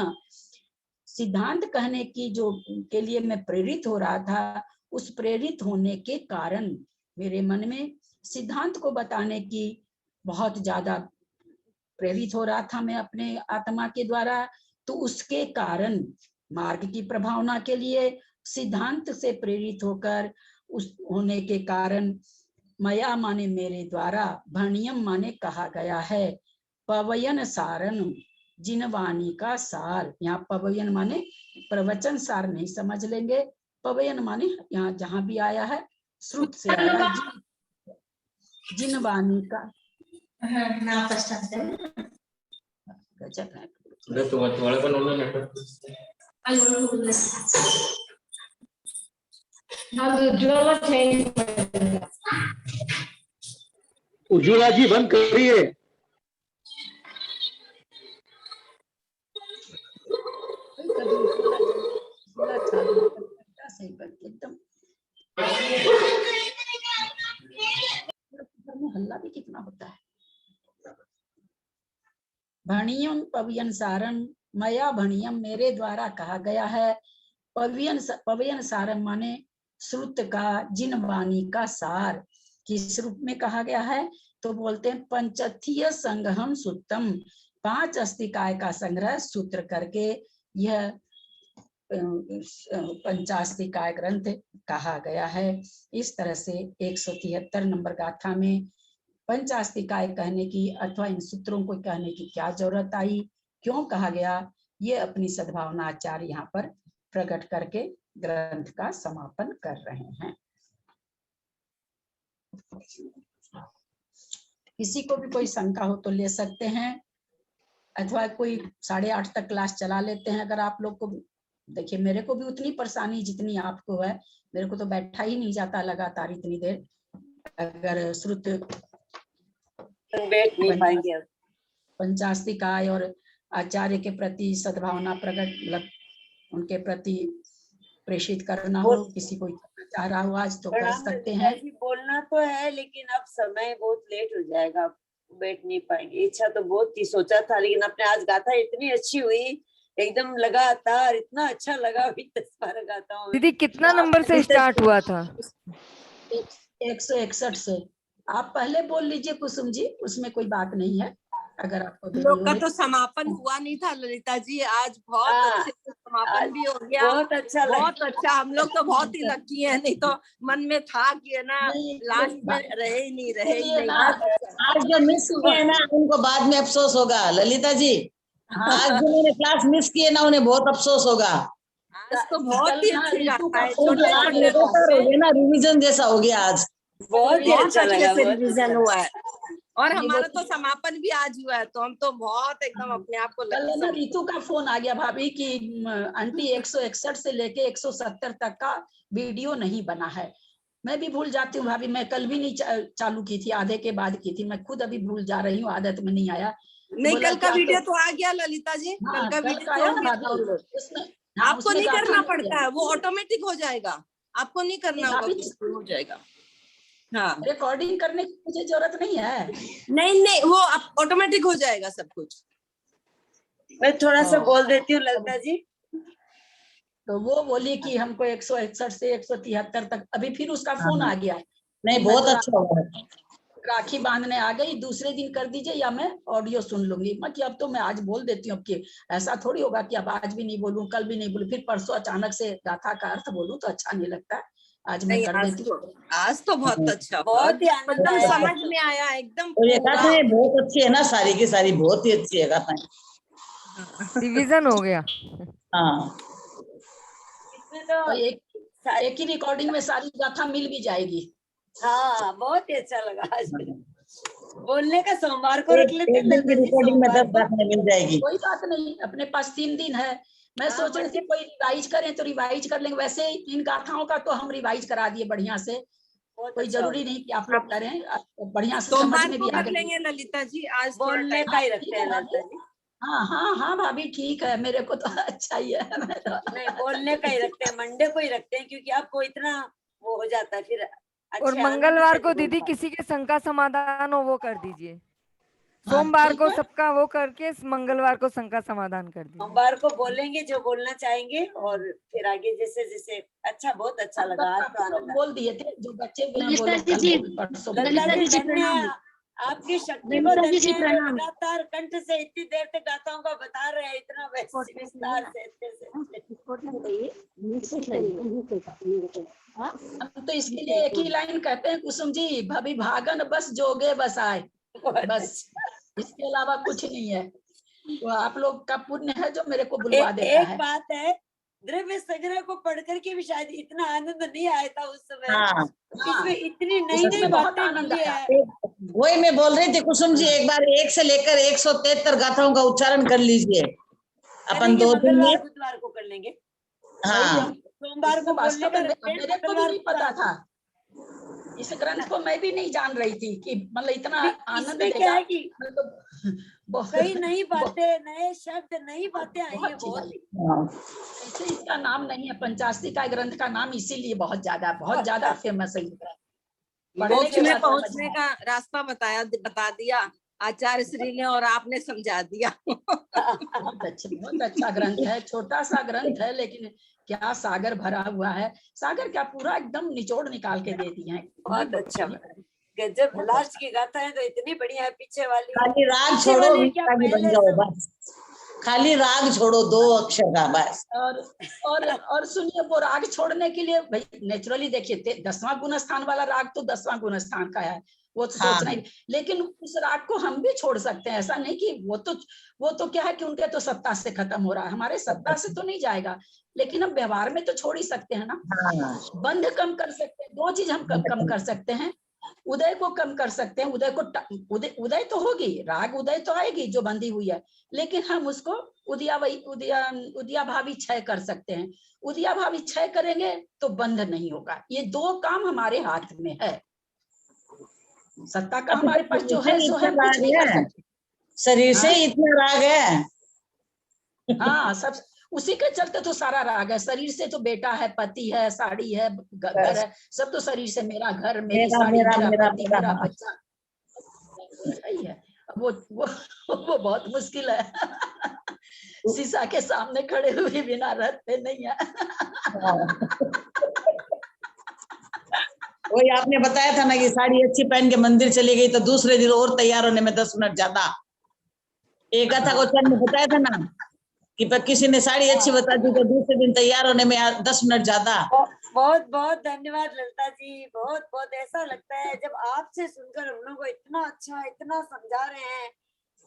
सिद्धांत कहने की जो के लिए मैं प्रेरित हो रहा था, उस प्रेरित होने के कारण मेरे मन में सिद्धांत को बताने की बहुत ज्यादा प्रेरित हो रहा था मैं अपने आत्मा के द्वारा। तो उसके कारण मार्ग की प्रभावना के लिए सिद्धांत से प्रेरित होकर उस होने के कारण, मया माने मेरे द्वारा, भणियम माने कहा गया है, पवयन सारन जिनवाणी का सार। यहाँ पवयन माने प्रवचन सार नहीं समझ लेंगे, पवयन माने यहाँ जहां भी आया है श्रुत से आया, जिनवाणी का उज्ज्वला जी बंद करिए। एकदम हल्ला भी कितना होता है। भणियम पवयन सारम, मया भणियम मेरे द्वारा कहा गया है, पवयन सारम माने श्रुत का, जिनवाणी का सार। किस रूप में कहा गया है तो बोलते हैं पंचथ्य संगहम सुत्तम, 5 अस्तिकाय का संग्रह सूत्र करके यह पंचास्तिकाय ग्रंथ कहा गया है। इस तरह से 173 नंबर गाथा में पंचास्तिकाय कहने की अथवा इन सूत्रों को कहने की क्या जरूरत आई, क्यों कहा गया, ये अपनी सद्भावना आचार्य यहाँ पर प्रकट करके ग्रंथ का समापन कर रहे हैं। किसी को भी कोई शंका हो तो ले सकते हैं, अथवा कोई 8:30 तक क्लास चला लेते हैं। अगर आप लोग को, देखिए मेरे को भी उतनी परेशानी जितनी आपको है, मेरे को तो बैठा ही नहीं जाता लगातार इतनी देर। अगर श्रुत बैठ नहीं पाएंगे। पंचास्तिकाय और आचार्य के प्रति सद्भावना प्रकट, मतलब उनके प्रति प्रेषित करना हो, किसी को चाह रहा हो आज तो कर सकते हैं। बोलना तो है लेकिन अब समय बहुत लेट हो जाएगा, बैठ नहीं पाएंगे। इच्छा तो बहुत थी, सोचा था, लेकिन अपने आज गाथा इतनी अच्छी हुई, एकदम लगातार इतना अच्छा लगा। अभी 10 बार गाता हूँ। दीदी कितना नंबर से स्टार्ट हुआ था? 161 से। आप पहले बोल लीजिए कुसुम जी, उसमें कोई बात नहीं है। अगर आपको लोग का तो समापन हुआ नहीं था ललिता जी, आज बहुत अच्छे से समापन भी हो गया। बहुत अच्छा बहुत अच्छा, हम लोग तो बहुत ही लकी है, नहीं तो मन में था कि है ना लास्ट में रहे ही नहीं। आज जो मिस किए है ना उनको बाद में अफसोस होगा ललिता जी। आज जिन्होंने क्लास मिस किए ना उन्हें बहुत अफसोस होगा। आज तो बहुत ही अच्छी गाथा है, छोटे ना रिविजन जैसा हो गया आज। बहुत ही अच्छा लगा, रिविजन हुआ है। और हमारा तो समापन भी आज हुआ है, तो हम तो बहुत एकदम अपने आप को कल ना रीतू का फोन आ गया भाभी कि आंटी 161 से लेके 170 तक का वीडियो नहीं बना है। मैं भी भूल जाती हूँ भाभी, मैं कल भी नहीं चालू की थी, आधे के बाद की थी। मैं खुद अभी भूल जा रही हूँ, आदत में नहीं आया। नहीं, कल का वीडियो तो आ गया ललिता जी, कल का वीडियो तो आ गया। उसमें आपको नहीं करना पड़ता है, वो ऑटोमेटिक हो जाएगा, आपको नहीं करना होगा, हो जाएगा। हाँ, रिकॉर्डिंग करने की मुझे जरूरत नहीं है। नहीं, वो ऑटोमेटिक हो जाएगा सब कुछ। मैं थोड़ा सा बोल देती हूँ ललिता जी। तो वो बोली कि हमको 161 से 173 तक, अभी फिर उसका फोन आ गया। नहीं, बहुत अच्छा हुआ। राखी बांधने आ गई, दूसरे दिन कर दीजिए या मैं ऑडियो सुन लूंगी। मैं कि अब तो मैं आज बोल देती हूँ, अब कि ऐसा थोड़ी होगा कि अब आज भी नहीं बोलूं, कल भी नहीं बोलूं, फिर परसों अचानक से गाथा का अर्थ बोलूं तो अच्छा नहीं लगता। आज मैं कर देती हूँ। आज तो बहुत अच्छा, बहुत ही आनंद आया, समझ में आया एकदम। तो ये गाथाएं बहुत अच्छी है ना, सारी की सारी बहुत ही अच्छी है गाथाएं। रिवीजन हो गया। हाँ, इसमें तो एक ही रिकॉर्डिंग में सारी गाथा मिल भी जाएगी। हाँ, बहुत ही अच्छा लगा। आज बोलने का सोमवार को रख लेते हैं, रिकॉर्डिंग में 10 गाथाएं मिल जाएगी। कोई बात नहीं, अपने पास 3 दिन है। मैं सोच रही थी कोई रिवाइज करें तो रिवाइज कर लेंगे। वैसे इन गाथाओं का तो हम रिवाइज करा दिए बढ़िया से, कोई जरूरी नहीं कि आप लोग करें, बढ़िया से समझ में भी आ लेंगे ललिता जी। आज बोलने का ही रखते हैं ललिता जी। हाँ भाभी ठीक है, मेरे को तो अच्छा ही है। नहीं, बोलने का ही रखते हैं, मंडे को ही रखते हैं, क्योंकि आपको इतना वो हो जाता है फिर। और मंगलवार को दीदी किसी के शंका समाधान हो वो कर दीजिए। सोमवार को सबका वो करके मंगलवार को शंका समाधान कर दीजिए। सोमवार को बोलेंगे जो बोलना चाहेंगे, और फिर आगे जैसे जैसे। अच्छा, बहुत अच्छा लगा। बोल दिए थे जो बच्चे आपकी शक्ति को लगातार कंठ से इतनी देर तक गाथाओं का बता रहे हैं, इतना विस्तार से। हम तो इसके लिए एक ही लाइन कहते हैं कुसुम जी, भाभी भागन बस जोगे बस आए, बस इसके अलावा कुछ नहीं है। तो आप लोग का पुण्य है जो मेरे को बुलवा देता है। एक बात है, द्रव्य संग्रह को पढ़ करके भी शायद इतना आनंद नहीं आया था उस समय। हाँ, इसमें इतनी नई बातें मिली है। वही मैं बोल रही थी कुसुम जी, एक बार 1 से लेकर 173 गाथाओं का उच्चारण कर लीजिए। अपन 2 दिन में बुधवार को कर लेंगे। हाँ, सोमवार को बोलने का मेरे को भी नहीं पता था, इस ग्रंथ को मैं भी नहीं जान रही थी कि मतलब इतना आनंद क्या है कि कई नई बातें, नए शब्द, नई बातें आई है बहुत। ऐसे इसका नाम नहीं है, पंचास्तिकाय ग्रंथ का नाम इसीलिए बहुत ज्यादा फेमस है। मोक्ष में पहुंचने का रास्ता बता दिया आचार्य श्री ने, और आपने समझा दिया। बहुत अच्छा ग्रंथ है, छोटा सा ग्रंथ है, लेकिन क्या सागर भरा हुआ है। सागर क्या पूरा एकदम निचोड़ निकाल के दे दिए हैं। बहुत अच्छा, गजब। लास्ट की गाथा है तो इतनी बढ़िया है, पीछे वाली खाली राग छोड़ो, क्या बन जाओ बस। खाली राग छोड़ो 2 अक्षर का बस। और सुनिए, वो राग छोड़ने के लिए भाई नेचुरली देखिए 10वां गुण स्थान वाला राग तो 10वां गुण स्थान का है, वो तो हाँ। सोचना ही, लेकिन उस राग को हम भी छोड़ सकते हैं। ऐसा नहीं कि वो तो क्या है कि उनके तो सत्ता से खत्म हो रहा है, हमारे सत्ता से तो नहीं जाएगा, लेकिन हम व्यवहार में तो छोड़ ही सकते हैं ना। हाँ। बंध कम कर सकते हैं, 2 चीज हम कम कर सकते हैं। उदय को कम कर सकते हैं, उदय तो होगी, राग उदय तो आएगी जो बंधी हुई है, लेकिन हम उसको उदयाभावी क्षय कर सकते हैं। उदयाभावी क्षय करेंगे तो बंध नहीं होगा। ये 2 काम हमारे हाथ में है। सत्ता का हमारे पास जो है सो है, कुछ नहीं कर सकते। शरीर से इतना राग है। हाँ, सब उसी के चलते तो सारा राग है। शरीर से तो बेटा है, पति है, साड़ी है, घर है, सब तो शरीर से, मेरा घर, मेरी साड़ी, मेरा पति, मेरा बच्चा, सही है। वो बहुत मुश्किल है। शीशा के सामने खड़े हुए बिना रहते नहीं है। वही आपने बताया था ना कि साड़ी अच्छी पहन के मंदिर चली गई तो दूसरे दिन और तैयार होने में 10 मिनट ज्यादा। एक कथा गोचर में बताया था ना कि किसी ने साड़ी अच्छी बता दी तो दूसरे दिन तैयार होने में 10 मिनट ज्यादा। बहुत बहुत धन्यवाद ललिता जी, बहुत बहुत ऐसा लगता है जब आपसे सुनकर हम लोगों को इतना अच्छा, इतना समझा रहे हैं।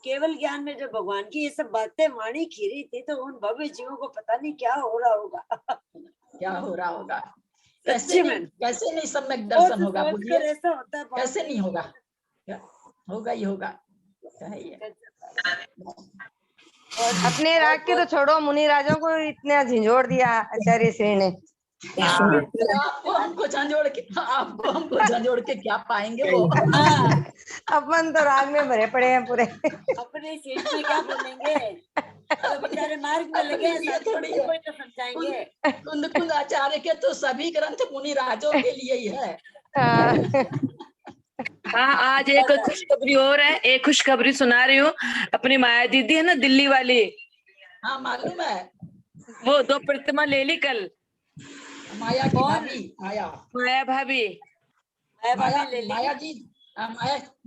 केवल ज्ञान में जो भगवान की ये सब बातें वाणी खीरी थी, तो उन भव्य जीवों को पता नहीं क्या हो रहा होगा। क्या हो रहा होगा, सच्ची में कैसे नहीं सम्यक दर्शन होगा, बोलिए ऐसा होता है, कैसे नहीं होगा, होगा ही होगा। अपने राग के तो छोड़ो, मुनि राजों को इतना झिंझोड़ दिया आचार्य श्री ने। आपको हमको झंझोड़ के क्या पाएंगे वो। अपन तो राग में भरे पड़े हैं पूरे। अपने सीट में क्या बोलेंगे, तो बेचारे मार्ग में लगे हैं, थोड़ी कोई तो समझाएंगे। कुंद आचार्य के तो सभी ग्रंथ मुनि राजों के लिए ही है। हाँ, आज एक खुशखबरी और है, एक खुशखबरी सुना रही हूँ। अपनी माया दीदी है ना दिल्ली वाली, हाँ मालूम है, वो 2 प्रतिमा ले ली कल। माया की भाभी, माया भाभी, माया जी,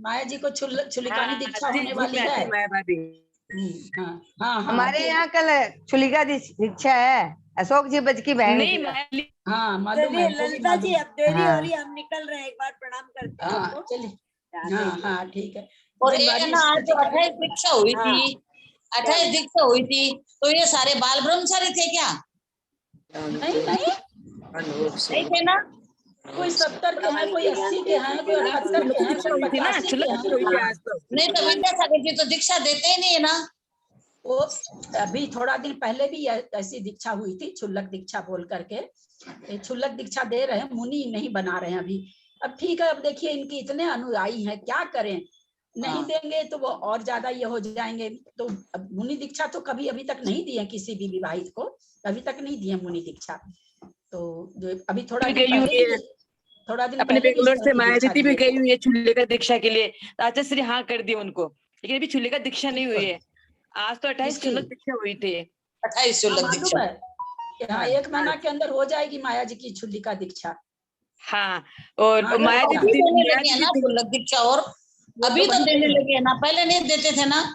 माया जी को छुलिकानी दीक्षा होने वाली है। माया भाभी, हाँ, हमारे यहाँ कल छुलिका दीक्षा है, अशोक जी बज की बहन। नहीं, हाँ मालूम है ललिता जी, अब देरी हो रही है, हम निकल रहे हैं, एक बार प्रणाम करते हैं। हाँ चलिए, हाँ ठीक है। और एक ना आज 28 दीक्षा हुई थी, 28 दीक्षा हुई थी, तो ये सारे बाल ब्रह्मचारी थे क्या? नहीं थे ना, कोई 70 के हैं, कोई 80 के हैं, कोई 78 के हैं, कोई 85 के हैं। नहीं तो विद्यासागर जी तो दीक्षा देते ही नहीं है ना। वो अभी थोड़ा दिन पहले भी ऐसी दीक्षा हुई थी, क्षुल्लक दीक्षा बोल करके। क्षुल्लक दीक्षा दे रहे हैं, मुनि नहीं बना रहे हैं अभी। अब ठीक है, अब देखिए इनके इतने अनुयायी हैं, क्या करें, नहीं देंगे तो वो और ज्यादा ये हो जाएंगे। तो मुनि दीक्षा तो कभी अभी तक नहीं दी है किसी भी विवाहित को, अभी तक नहीं दी है मुनि दीक्षा। तो अभी थोड़ा दिन अपने बेंगलोर से माया दीदी भी गई हुई है छुल्लिका दीक्षा के लिए, आचार्य श्री हाँ कर दी उनको, लेकिन अभी छुल्लिका दीक्षा नहीं हुई है। आज तो 28 छुल्लक दीक्षा हुई थी। 28 छुल्लक दीक्षा, हाँ 1 महीना के अंदर हो जाएगी माया जी की छुल्लिका दीक्षा। हाँ, और माया दीदी देने लगे हैं ना छुल्लक दीक्षा, और अभी तो देने लगे हैं ना, पहले नहीं देते थे ना।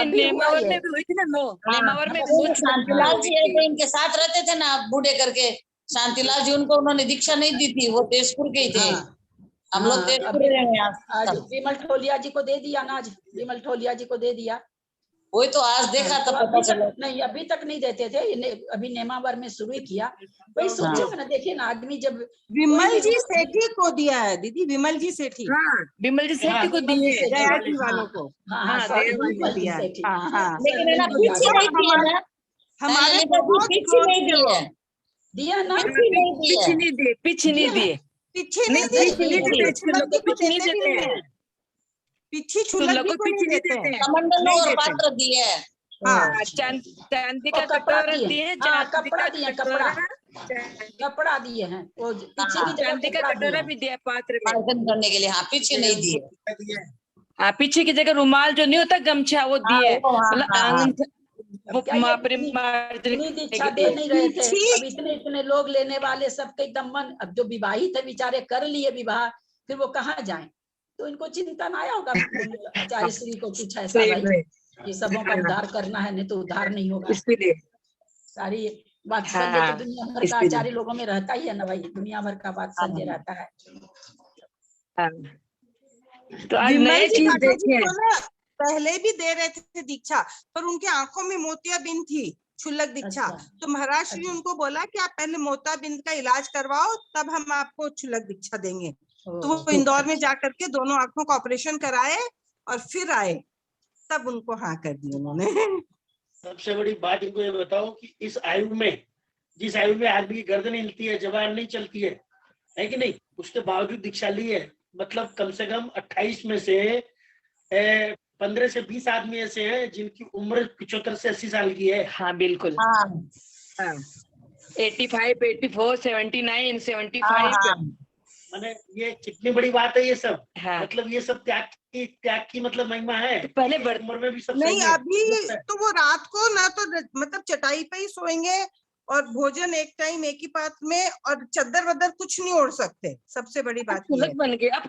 नेमावर में भी हुई थी ना, नेमावर में शांतिलाल जी इनके साथ रहते थे ना बूढ़े करके, शांतिलाल जी, उनको उन्होंने दीक्षा नहीं दी थी, वो तेजपुर के ही थे। हम लोग तेजपुर रहे हैं। आज विमल ठोलिया जी को दे दिया ना, आज विमल ठोलिया जी को दे दिया। वही तो आज देखा तो पता चला। नहीं अभी तक नहीं देते थे, अभी नेमावर में शुरू किया। वही सोचो ना, देखिए ना आदमी जब विमल जी सेठी को दिया है दीदी, विमल जी सेठी। हाँ, विमल जी सेठी को दी है, दया जी वालों को। लेकिन है ना पीछे नहीं दिया ना, हमारे पीछे नहीं दिया, दिया ना, पीछे नहीं दिए, पीछे नहीं दिए, पीछे नहीं देते, पीछे छुल्लक को पीछे नहीं देते हैं। कमंडल और पात्र दिए, चांदी का कटोरा दिए, कपड़ा दिए, कपड़ा दिए हैं, वो पीछे की चांदी का कटोरा भी दिया पात्र में करने के लिए। हाँ पीछे नहीं दिए, हाँ पीछे की जगह रुमाल जो नहीं होता गमछा वो दिए, दीक्षा दे नहीं रहे थे। अब इतने लोग लेने वाले सबके एकदम मन, अब जो विवाहित है बेचारे कर लिए विवाह, फिर वो कहाँ जाएं, तो इनको चिंतन आया होगा आचार्य श्री को कुछ ऐसा। ये सबों का उद्धार करना है, नहीं तो उद्धार नहीं होगा। इसीलिए सारी वात्सल्य हाँ, तो दुनिया भर का इसीलिए। आचार्य लोगों में रहता ही है ना भाई, दुनिया भर का वात्सल्य रहता है। हाँ। तो आज विमल नए जी चीज काका जी देखे। को ना पहले भी दे रहे थे दीक्षा, पर उनके आंखों में मोतियाबिंद थी, क्षुल्लक दीक्षा। अच्छा, तो महाराज श्री अच्छा। उनको बोला कि आप पहले मोतियाबिंद का इलाज करवाओ, तब हम आपको क्षुल्लक दीक्षा देंगे। तो वो इंदौर में जाकर के दोनों आंखों का ऑपरेशन कराए और फिर आए, तब उनको हाँ कर दी उन्होंने। सबसे बड़ी बात इनको ये बताओ कि इस आयु में, जिस आयु में आदमी की गर्दन हिलती है, जबान नहीं चलती है कि नहीं, उसके बावजूद दीक्षा ली है। मतलब कम से कम 28 में से 15 से 20 आदमी ऐसे हैं जिनकी उम्र 75 से 80 साल की है। हाँ बिल्कुल। हाँ 85, 84, 79, 75। हाँ माने ये कितनी बड़ी बात है ये सब। हाँ। मतलब ये सब त्याग की मतलब महिमा है। तो पहले उम्र में भी सब नहीं सही है। अभी तो वो रात को ना तो मतलब चटाई पे ही सोएंगे, और भोजन एक टाइम एक ही पात में, और चद्दर वद्दर कुछ नहीं ओढ़ सकते। सबसे बड़ी बात ये है। बन गए अब